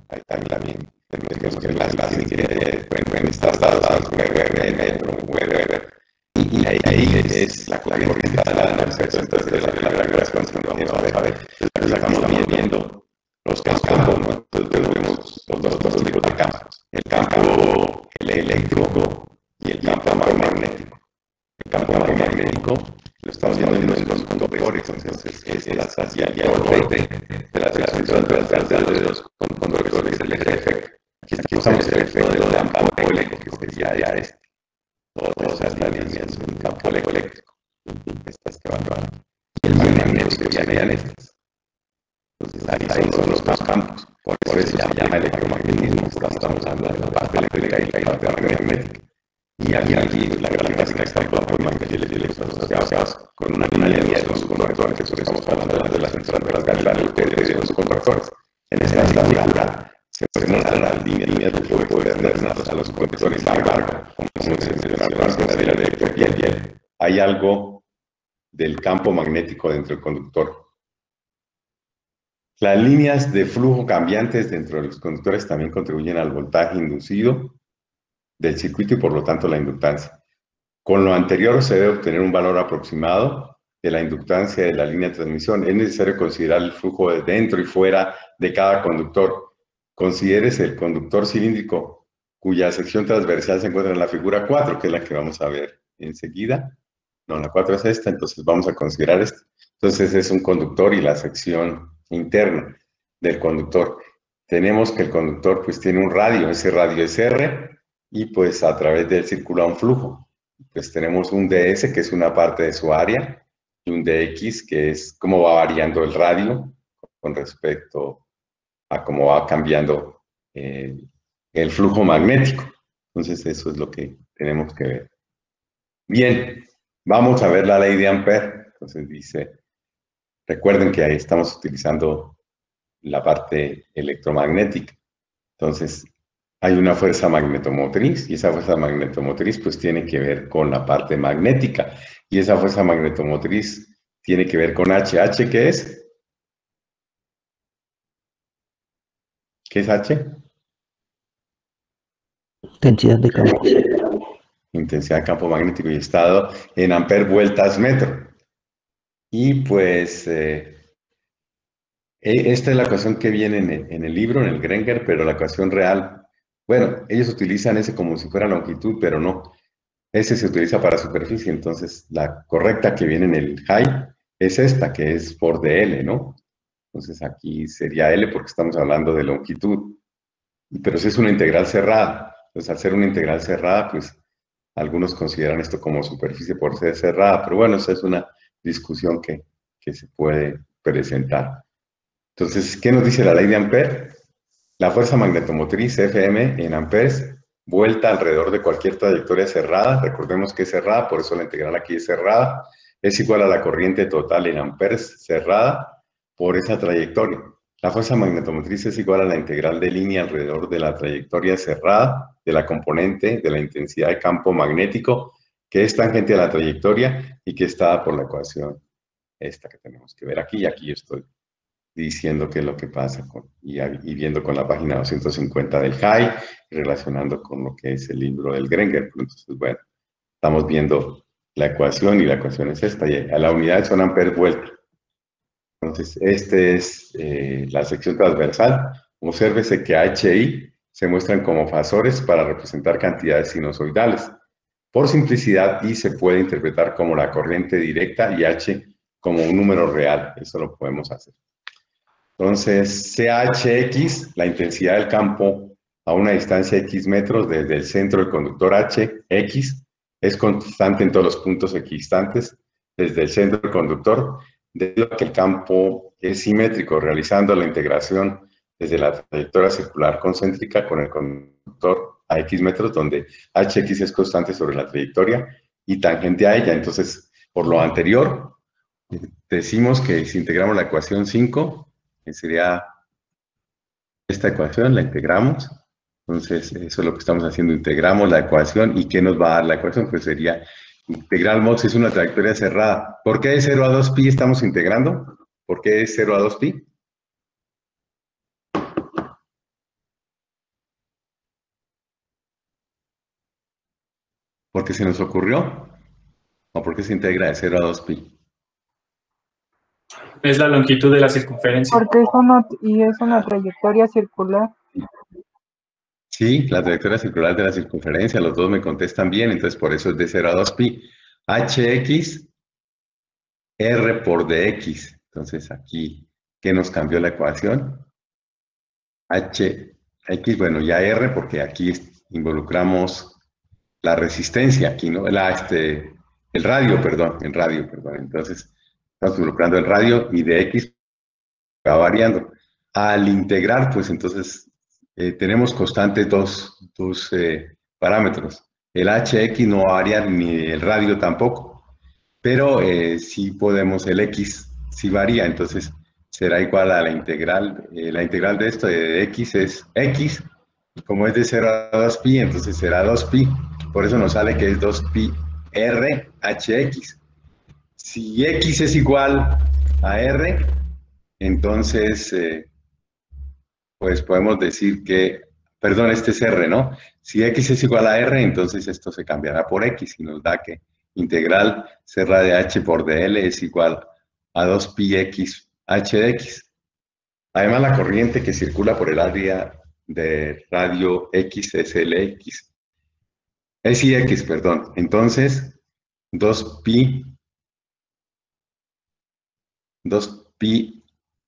ahí también tenemos que lambda pueden estar dados con metro, y ahí es la corriente instalada, ¿no? Entonces la relación que vamos a ver, estamos viendo los campos, ¿no? Entonces vemos los dos tipos de campos, el campo eléctrico y el campo magnético. El campo magnético lo estamos viendo en los conductores, entonces es la sacia y el borde de la sección transversal de los conductores del eje efecto. Aquí estamos el efecto del campo eléctrico, que sería este. Todas estas líneas son un campo eléctrico. Estas que van. Y el magnético serían estas. Entonces ahí son los dos campos. Por eso se llama electromagnetismo. Estamos hablando de la parte eléctrica y la parte magnética. Y aquí la gráfica está por magnéticos asociados con una línea de los conductores, que estamos hablando de las entradas ganglionares de los conductores. En esta figura se muestran las líneas de flujo externas a los conductores. Sin embargo, como se menciona de la dirección, hay algo del campo magnético dentro del conductor. Las líneas de flujo cambiantes dentro de los conductores también contribuyen al voltaje inducido del circuito y por lo tanto la inductancia. Con lo anterior se debe obtener un valor aproximado de la inductancia de la línea de transmisión. Es necesario considerar el flujo de dentro y fuera de cada conductor. Considérese el conductor cilíndrico cuya sección transversal se encuentra en la figura 4, que es la que vamos a ver enseguida. No, la 4 es esta, entonces vamos a considerar esta. Entonces es un conductor y la sección interna del conductor. Tenemos que el conductor pues tiene un radio, ese radio es R, y pues a través de él circula un flujo. Pues tenemos un ds, que es una parte de su área, y un dx, que es cómo va variando el radio con respecto a cómo va cambiando el flujo magnético. Entonces eso es lo que tenemos que ver. Bien, vamos a ver la ley de Ampère. Entonces dice, recuerden que ahí estamos utilizando la parte electromagnética. Entonces, hay una fuerza magnetomotriz y esa fuerza magnetomotriz pues tiene que ver con la parte magnética y esa fuerza magnetomotriz tiene que ver con H. ¿H qué es? ¿Qué es H? Intensidad de campo. Intensidad de campo magnético y estado en amper vueltas metro. Y pues esta es la ecuación que viene en el libro, en el Granger, pero la ecuación real. Bueno, ellos utilizan ese como si fuera longitud, pero no. Ese se utiliza para superficie, entonces la correcta que viene en el high es esta, que es por dl, ¿no? Entonces aquí sería L porque estamos hablando de longitud. Pero si es una integral cerrada, entonces al ser una integral cerrada, pues algunos consideran esto como superficie por ser cerrada, pero bueno, esa es una discusión que se puede presentar. Entonces, ¿qué nos dice la ley de Ampère? La fuerza magnetomotriz Fm en amperes vuelta alrededor de cualquier trayectoria cerrada, recordemos que es cerrada, por eso la integral aquí es cerrada, es igual a la corriente total en amperes cerrada por esa trayectoria. La fuerza magnetomotriz es igual a la integral de línea alrededor de la trayectoria cerrada de la componente de la intensidad de campo magnético que es tangente a la trayectoria y que está dada por la ecuación esta que tenemos que ver aquí, y aquí estoy diciendo qué es lo que pasa y viendo con la página 250 del HAI, relacionando con lo que es el libro del Granger. Entonces, bueno, estamos viendo la ecuación y la ecuación es esta, y a la unidad son amperes vuelta. Entonces, esta es la sección transversal. Obsérvese que H y I se muestran como fasores para representar cantidades sinusoidales. Por simplicidad, I se puede interpretar como la corriente directa y H como un número real. Eso lo podemos hacer. Entonces, CHX, la intensidad del campo a una distancia X metros desde el centro del conductor HX, es constante en todos los puntos equidistantes desde el centro del conductor, debido a que el campo es simétrico, realizando la integración desde la trayectoria circular concéntrica con el conductor a X metros, donde HX es constante sobre la trayectoria y tangente a ella. Entonces, por lo anterior, decimos que si integramos la ecuación 5, que sería esta ecuación, la integramos. Entonces, eso es lo que estamos haciendo, integramos la ecuación. ¿Y qué nos va a dar la ecuación? Pues sería, integral MOX es una trayectoria cerrada. ¿Por qué de 0 a 2pi estamos integrando? ¿Por qué es 0 a 2pi? ¿Porque se nos ocurrió? ¿O por qué se integra de 0 a 2pi? Es la longitud de la circunferencia. Porque es una trayectoria circular. Sí, la trayectoria circular de la circunferencia, los dos me contestan bien, entonces por eso es de 0 a 2pi. HX, R por DX. Entonces aquí, ¿qué nos cambió la ecuación? HX, bueno, ya R, porque aquí involucramos la resistencia, aquí, ¿no? El radio, perdón. Entonces, estamos involucrando el radio y DX va variando. Al integrar, pues entonces tenemos constantes dos parámetros. El HX no varía ni el radio tampoco, pero sí podemos, el X sí varía, entonces será igual a la integral de esto de X es X, como es de 0 a 2pi, entonces será 2pi, por eso nos sale que es 2pi R HX. Si X es igual a R, entonces pues podemos decir que, perdón, este es R, ¿no? Si X es igual a R, entonces esto se cambiará por X y nos da que integral C de H por dl es igual a 2pi X H de X. Además, la corriente que circula por el área de radio X es el X. Es IX, perdón. Entonces, 2pi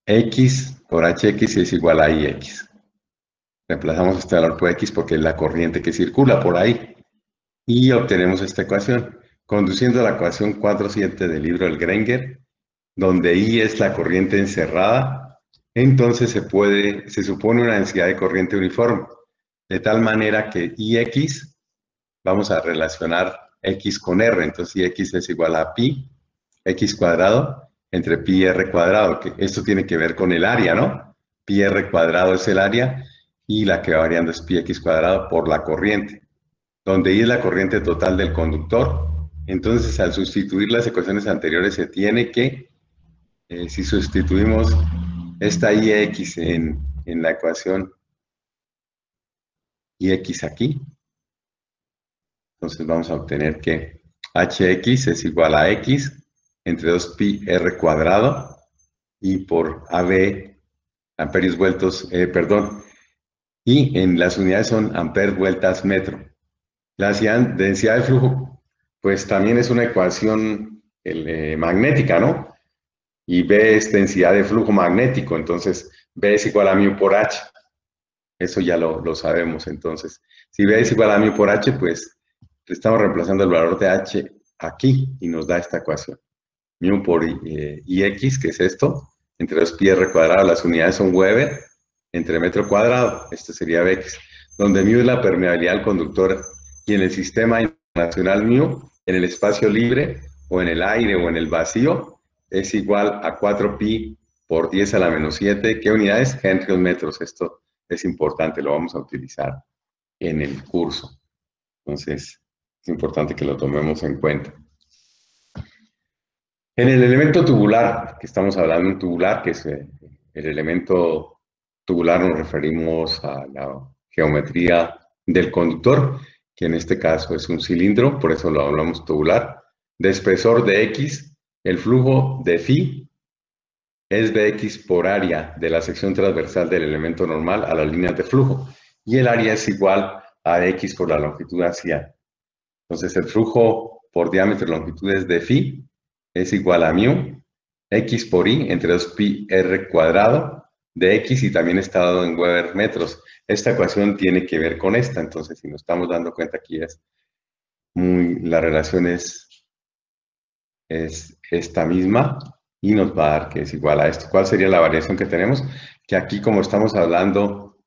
X por HX es igual a IX. Reemplazamos este valor por X porque es la corriente que circula por ahí. Y obtenemos esta ecuación. Conduciendo a la ecuación 4.7 del libro del Granger, donde I es la corriente encerrada, entonces se supone una densidad de corriente uniforme. De tal manera que IX, vamos a relacionar X con R. Entonces IX es igual a pi X cuadrado entre pi R cuadrado, que esto tiene que ver con el área, ¿no? Pi R cuadrado es el área y la que va variando es pi X cuadrado por la corriente, donde I es la corriente total del conductor. Entonces, al sustituir las ecuaciones anteriores, se tiene que, si sustituimos esta IX en la ecuación IX aquí, entonces vamos a obtener que HX es igual a X entre 2pi R cuadrado y por AB, amperios vueltos, y en las unidades son amperes vueltas metro. La densidad de flujo, pues también es una ecuación magnética, ¿no? Y B es densidad de flujo magnético, entonces B es igual a μ por H. Eso ya lo sabemos, entonces. Si B es igual a μ por H, pues estamos reemplazando el valor de H aquí y nos da esta ecuación. μ por IX, que es esto, entre 2pi R cuadrado, las unidades son Weber, entre metro cuadrado, esto sería Bx, donde μ es la permeabilidad del conductor y en el sistema internacional μ, en el espacio libre o en el aire o en el vacío, es igual a 4pi por 10 a la menos 7, ¿qué unidades? Henry metros, esto es importante, lo vamos a utilizar en el curso, entonces es importante que lo tomemos en cuenta. En el elemento tubular, que estamos hablando de un tubular, que es el elemento tubular, nos referimos a la geometría del conductor, que en este caso es un cilindro, por eso lo hablamos tubular, de espesor de X, el flujo de phi es Bx por área de la sección transversal del elemento normal a las líneas de flujo, y el área es igual a X por la longitud hacia. Entonces el flujo por diámetro y longitudes de phi es igual a μ, X por I entre 2pi R cuadrado de X y también está dado en Weber metros. Esta ecuación tiene que ver con esta, entonces si nos estamos dando cuenta aquí la relación es esta misma y nos va a dar que es igual a esto. ¿Cuál sería la variación que tenemos? Que aquí como estamos hablando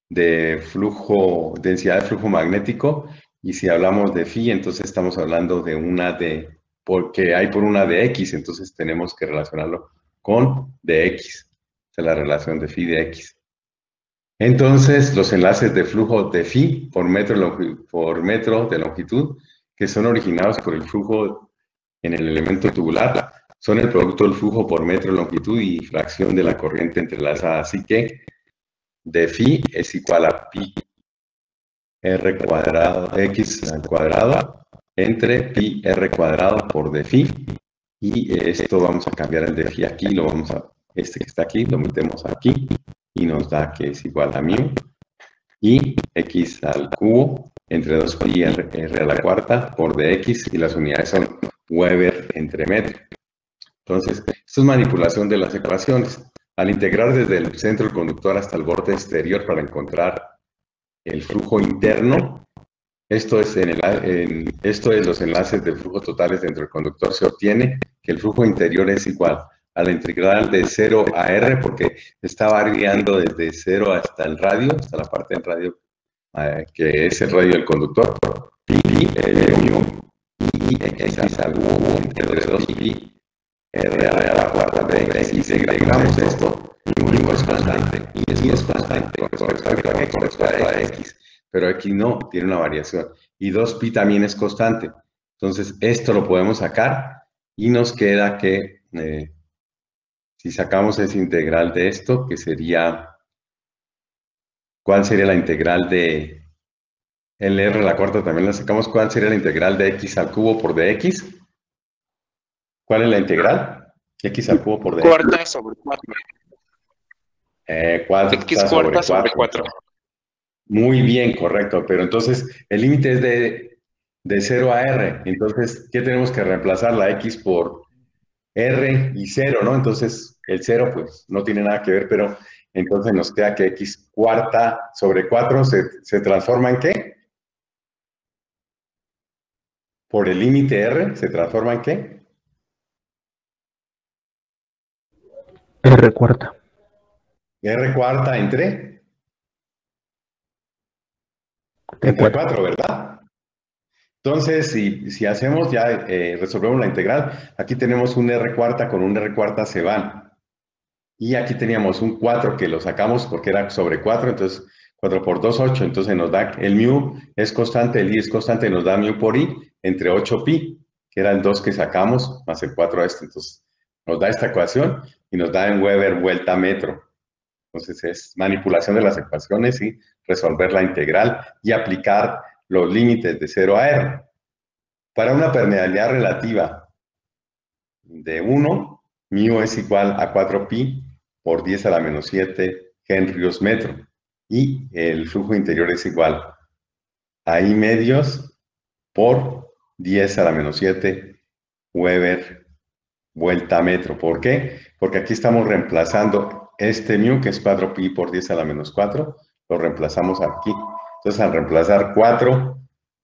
de flujo, densidad de flujo magnético, y si hablamos de phi, entonces estamos hablando de porque hay por una de X, entonces tenemos que relacionarlo con dx. Esta es la relación de phi de X. Entonces, los enlaces de flujo de phi por metro de longitud, que son originados por el flujo en el elemento tubular, son el producto del flujo por metro de longitud y fracción de la corriente entrelazada. Así que de phi es igual a pi r cuadrado, x al cuadrado, entre pi r cuadrado por d phi, y esto vamos a cambiar el de phi aquí, este que está aquí, lo metemos aquí, y nos da que es igual a μ, y x al cubo, entre 2pi r a la cuarta por dx, y las unidades son Weber entre metro. Entonces, esto es manipulación de las ecuaciones. Al integrar desde el centro del conductor hasta el borde exterior para encontrar el flujo interno, esto es los enlaces de flujo totales dentro del conductor, se obtiene que el flujo interior es igual a la integral de 0 a R, porque está variando desde 0 hasta el radio, hasta la parte del radio que es el radio del conductor, pi, el mu, y x al cubo entre 2pi, r a la cuarta de x, y si integramos esto, mu es constante, y es constante con respecto a x, pero x no, tiene una variación, y 2pi también es constante. Entonces, esto lo podemos sacar, y nos queda que, si sacamos esa integral de esto, que sería, ¿cuál sería la integral de el r a la cuarta? También la sacamos. ¿Cuál sería la integral de x al cubo por dx? ¿Cuál es la integral? X al cubo por dx. Cuarta sobre 4. X cuarta sobre 4. Muy bien, correcto. Pero entonces, el límite es de 0 a r. Entonces, ¿qué tenemos que reemplazar? La x por r y 0, ¿no? Entonces, el 0, pues, no tiene nada que ver, pero entonces nos queda que x cuarta sobre 4 se transforma ¿en qué? Por el límite r, ¿se transforma en qué? R cuarta. R cuarta entre T4. 4, ¿verdad? Entonces, si hacemos, ya resolvemos la integral. Aquí tenemos un R cuarta, con un R cuarta se van. Y aquí teníamos un 4 que lo sacamos porque era sobre 4, entonces 4 por 2, 8. Entonces nos da, el mu es constante, el i es constante, nos da mu por i entre 8pi, que era el 2 que sacamos, más el 4 este. Entonces nos da esta ecuación y nos da en Weber vuelta metro. Entonces es manipulación de las ecuaciones y resolver la integral y aplicar los límites de 0 a r. Para una permeabilidad relativa de 1, mu es igual a 4pi por 10 a la menos 7 henrios metro. Y el flujo interior es igual a I medios por 10 a la menos 7 Weber vuelta metro. ¿Por qué? Porque aquí estamos reemplazando este mu, que es 4pi por 10 a la menos 4, lo reemplazamos aquí. Entonces, al reemplazar 4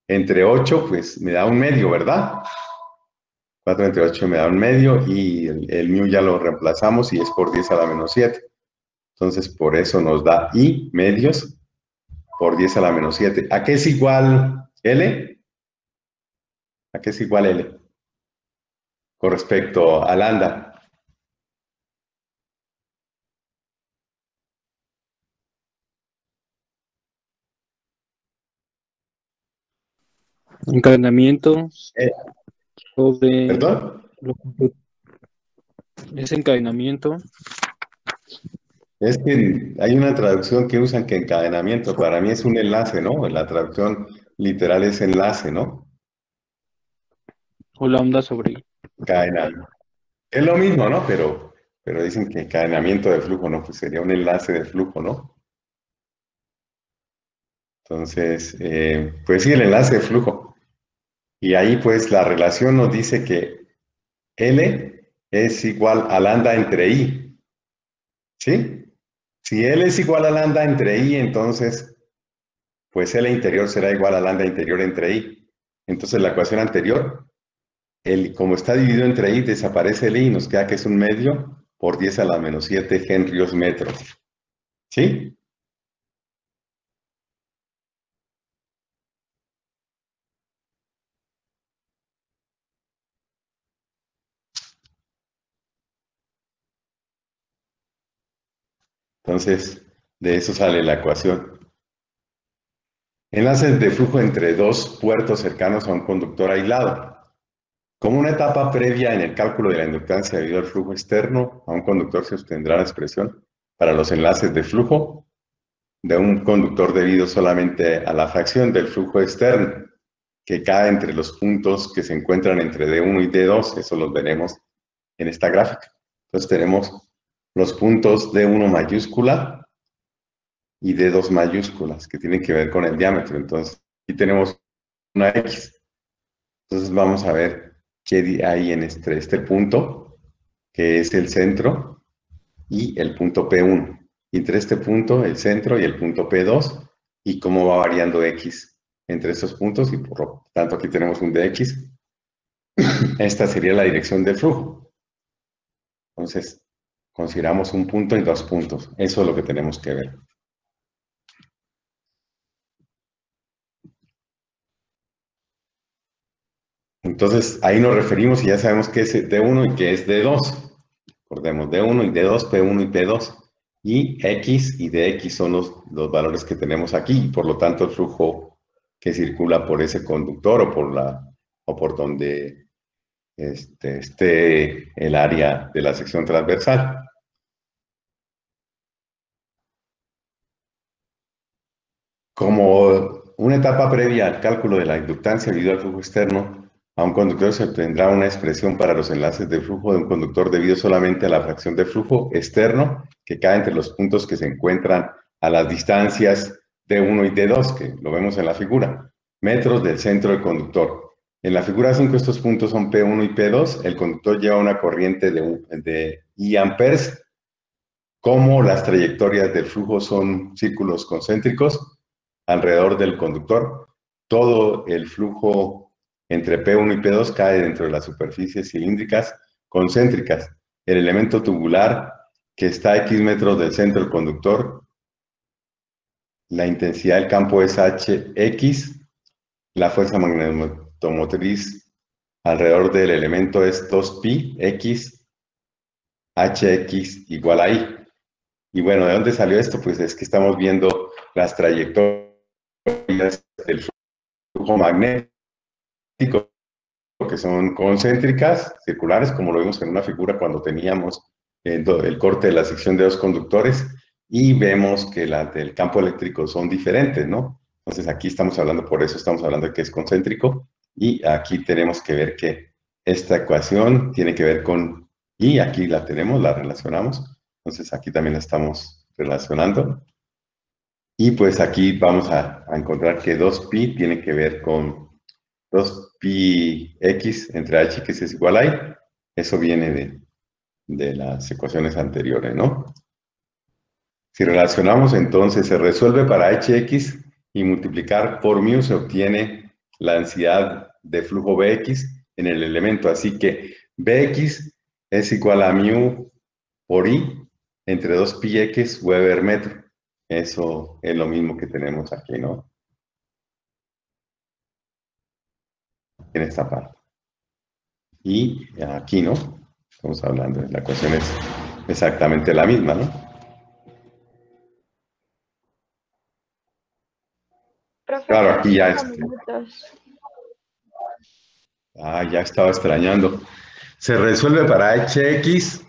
entre 8, pues me da un medio, ¿verdad? 4 entre 8 me da un medio, y el mu ya lo reemplazamos y es por 10 a la menos 7. Entonces, por eso nos da I medios por 10 a la menos 7. ¿A qué es igual L? ¿A qué es igual L? Con respecto a lambda. Encadenamiento sobre... ¿Perdón? Es encadenamiento. Es que hay una traducción que usan que encadenamiento, para mí es un enlace, ¿no? La traducción literal es enlace, ¿no? O lambda sobre... Encadenamiento. Es lo mismo, ¿no? Pero dicen que encadenamiento de flujo, ¿no? Pues sería un enlace de flujo, ¿no? Entonces, pues sí, el enlace de flujo. Y ahí, pues, la relación nos dice que L es igual a lambda entre I. ¿Sí? Si L es igual a lambda entre I, entonces, pues L interior será igual a lambda interior entre I. Entonces, la ecuación anterior, como está dividido entre I, desaparece el I y nos queda que es un medio por 10 a la menos 7 henrios metros. ¿Sí? Entonces, de eso sale la ecuación. Enlaces de flujo entre dos puertos cercanos a un conductor aislado. Como una etapa previa en el cálculo de la inductancia debido al flujo externo, a un conductor se obtendrá la expresión para los enlaces de flujo de un conductor debido solamente a la fracción del flujo externo, que cae entre los puntos que se encuentran entre D1 y D2. Eso los veremos en esta gráfica. Entonces tenemos los puntos D1 mayúscula y D2 mayúsculas, que tienen que ver con el diámetro. Entonces, aquí tenemos una X. Entonces vamos a ver qué hay en este punto, que es el centro, y el punto P1. Y entre este punto, el centro, y el punto P2, y cómo va variando X entre estos puntos, y por lo tanto aquí tenemos un dx. Esta sería la dirección del flujo. Entonces, consideramos un punto y dos puntos. Eso es lo que tenemos que ver. Entonces, ahí nos referimos y ya sabemos qué es D1 y qué es D2. Recordemos, D1 y D2, P1 y P2. Y X y DX son los valores que tenemos aquí. Y por lo tanto, el flujo que circula por ese conductor o por donde esté el área de la sección transversal. Como una etapa previa al cálculo de la inductancia debido al flujo externo, a un conductor se obtendrá una expresión para los enlaces de flujo de un conductor debido solamente a la fracción de flujo externo que cae entre los puntos que se encuentran a las distancias D1 y D2, que lo vemos en la figura, metros del centro del conductor. En la figura 5 estos puntos son P1 y P2, el conductor lleva una corriente de I amperes, como las trayectorias del flujo son círculos concéntricos, alrededor del conductor, todo el flujo entre P1 y P2 cae dentro de las superficies cilíndricas concéntricas. El elemento tubular que está a X metros del centro del conductor, la intensidad del campo es Hx, la fuerza magnetomotriz alrededor del elemento es 2pi x Hx igual a I. Y bueno, ¿de dónde salió esto? Pues es que estamos viendo las trayectorias del flujo magnético, que son concéntricas, circulares, como lo vimos en una figura cuando teníamos el corte de la sección de dos conductores, y vemos que las del campo eléctrico son diferentes, ¿no? Entonces aquí estamos hablando, por eso estamos hablando de que es concéntrico, y aquí tenemos que ver que esta ecuación tiene que ver con, y aquí la tenemos, la relacionamos, entonces aquí también la estamos relacionando. Y pues aquí vamos a encontrar que 2pi tiene que ver con 2pi x entre h que es igual a I. Eso viene de las ecuaciones anteriores, ¿no? Si relacionamos, entonces se resuelve para hx y multiplicar por mu se obtiene la densidad de flujo Bx en el elemento. Así que Bx es igual a mu por I entre 2pi x Weber metro. Eso es lo mismo que tenemos aquí, ¿no? En esta parte. Y aquí, ¿no? Estamos hablando, la ecuación es exactamente la misma, ¿no? Claro, aquí ya ya estaba extrañando. Se resuelve para hx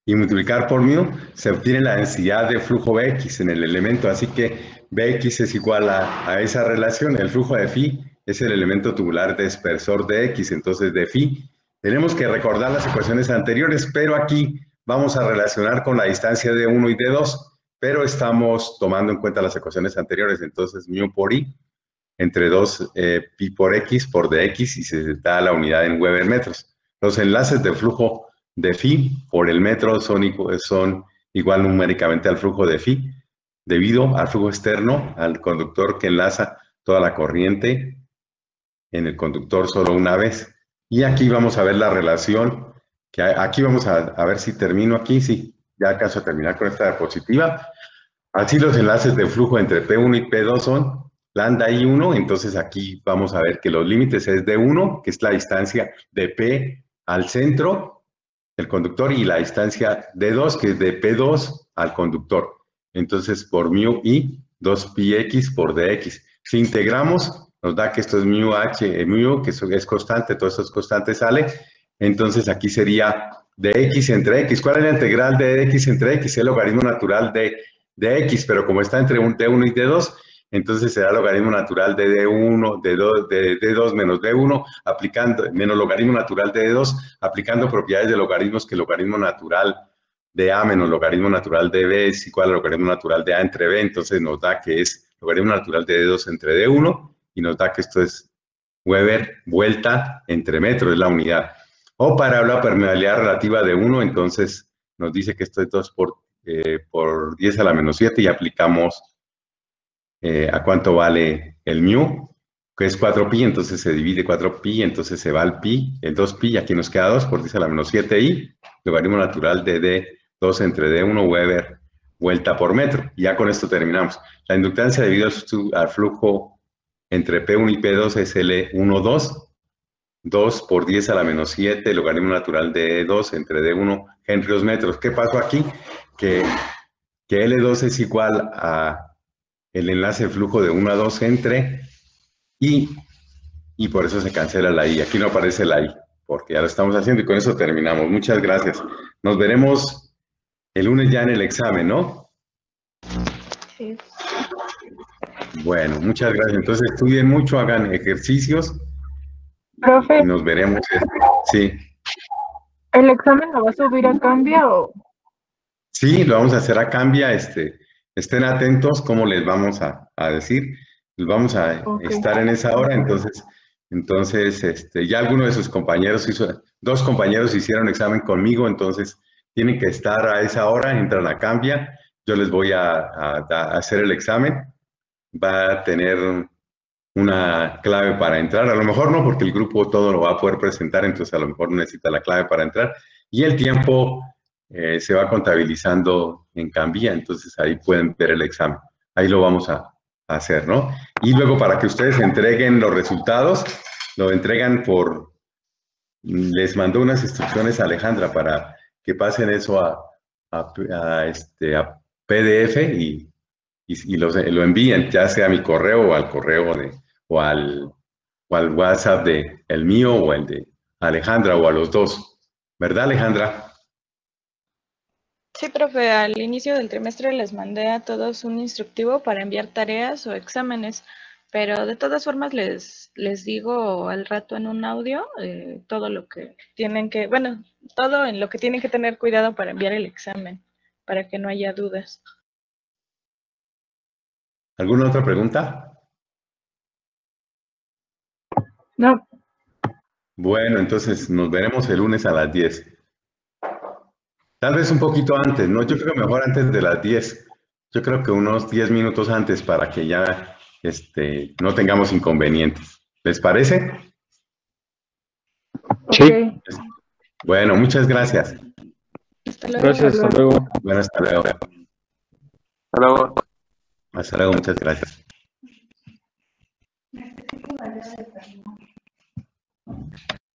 y multiplicar por mu, se obtiene la densidad de flujo Bx en el elemento, así que Bx es igual a esa relación. El flujo de phi es el elemento tubular dispersor de X, entonces de phi. Tenemos que recordar las ecuaciones anteriores, pero aquí vamos a relacionar con la distancia de 1 y de 2, pero estamos tomando en cuenta las ecuaciones anteriores, entonces mu por I entre 2 pi por X por dx y se da la unidad en Weber metros. Los enlaces de flujo de phi por el metro son igual numéricamente al flujo de phi, debido al flujo externo, al conductor que enlaza toda la corriente en el conductor solo una vez. Y aquí vamos a ver la relación, que aquí vamos a ver si termino aquí, sí, ya alcanzo a terminar con esta diapositiva. Así los enlaces de flujo entre P1 y P2 son lambda I1, entonces aquí vamos a ver que los límites es de 1, que es la distancia de P al centro, el conductor, y la distancia de 2, que es de P2 al conductor. Entonces, por mu I, 2pi x por dx. Si integramos, nos da que esto es mu h, mu, que es constante, todo esto es constante, sale. Entonces, aquí sería dx entre x. ¿Cuál es la integral de dx entre x? Es el logaritmo natural de x, pero como está entre un d1 y d2, entonces será logaritmo natural de d1, de d2 menos d1, aplicando, menos logaritmo natural de d2, aplicando propiedades de logaritmos, que el logaritmo natural de a menos logaritmo natural de b es igual al logaritmo natural de a entre b, entonces nos da que es logaritmo natural de d2 entre d1, y nos da que esto es Weber vuelta entre metro, es la unidad. O para la permeabilidad relativa de 1, entonces nos dice que esto es 2 por 10 a la menos 7, y aplicamos a cuánto vale el mu, que es 4pi, entonces se divide 4pi, entonces se va al pi, el 2pi, y aquí nos queda 2 por 10 a la menos 7i, logaritmo natural de d2 entre d1 Weber vuelta por metro. Y ya con esto terminamos. La inductancia debido al flujo entre P1 y P2 es L12 2 por 10 a la menos 7, logaritmo natural de E2 entre D1 henrios metros. ¿Qué pasó aquí? Que L2 es igual a el enlace de flujo de 1 a 2 entre I, y por eso se cancela la I. Aquí no aparece la I, porque ya lo estamos haciendo y con eso terminamos. Muchas gracias. Nos veremos el lunes ya en el examen, ¿no? Sí. Bueno, muchas gracias. Entonces estudien mucho, hagan ejercicios Profe, y nos veremos. Sí. ¿el examen lo va a subir a Cambia o...? Sí, lo vamos a hacer a Cambia. Estén atentos cómo les vamos a decir. Vamos a estar en esa hora, entonces ya alguno de sus compañeros dos compañeros hicieron examen conmigo, entonces tienen que estar a esa hora, entran a Cambia, yo les voy a hacer el examen, va a tener una clave para entrar, a lo mejor no, porque el grupo todo lo va a poder presentar, entonces a lo mejor necesita la clave para entrar, y el tiempo se va contabilizando en Cambia, entonces ahí pueden ver el examen, ahí lo vamos a hacer, ¿no? Y luego para que ustedes entreguen los resultados, lo entregan les mandó unas instrucciones a Alejandra para que pasen eso a PDF y lo envíen, ya sea a mi correo o al correo o al WhatsApp de el mío o el de Alejandra o a los dos. ¿Verdad, Alejandra? Sí, profe, al inicio del trimestre les mandé a todos un instructivo para enviar tareas o exámenes, pero de todas formas les digo al rato en un audio todo lo que tienen que, bueno, todo en lo que tienen que tener cuidado para enviar el examen, para que no haya dudas. ¿Alguna otra pregunta? No. Bueno, entonces nos veremos el lunes a las 10. Tal vez un poquito antes, ¿no? Yo creo que mejor antes de las 10. Yo creo que unos 10 minutos antes para que ya no tengamos inconvenientes. ¿Les parece? Sí. Ok. Bueno, muchas gracias. Hasta luego. Gracias, hasta luego. Bueno, hasta luego. Hasta luego. Hasta luego, muchas gracias.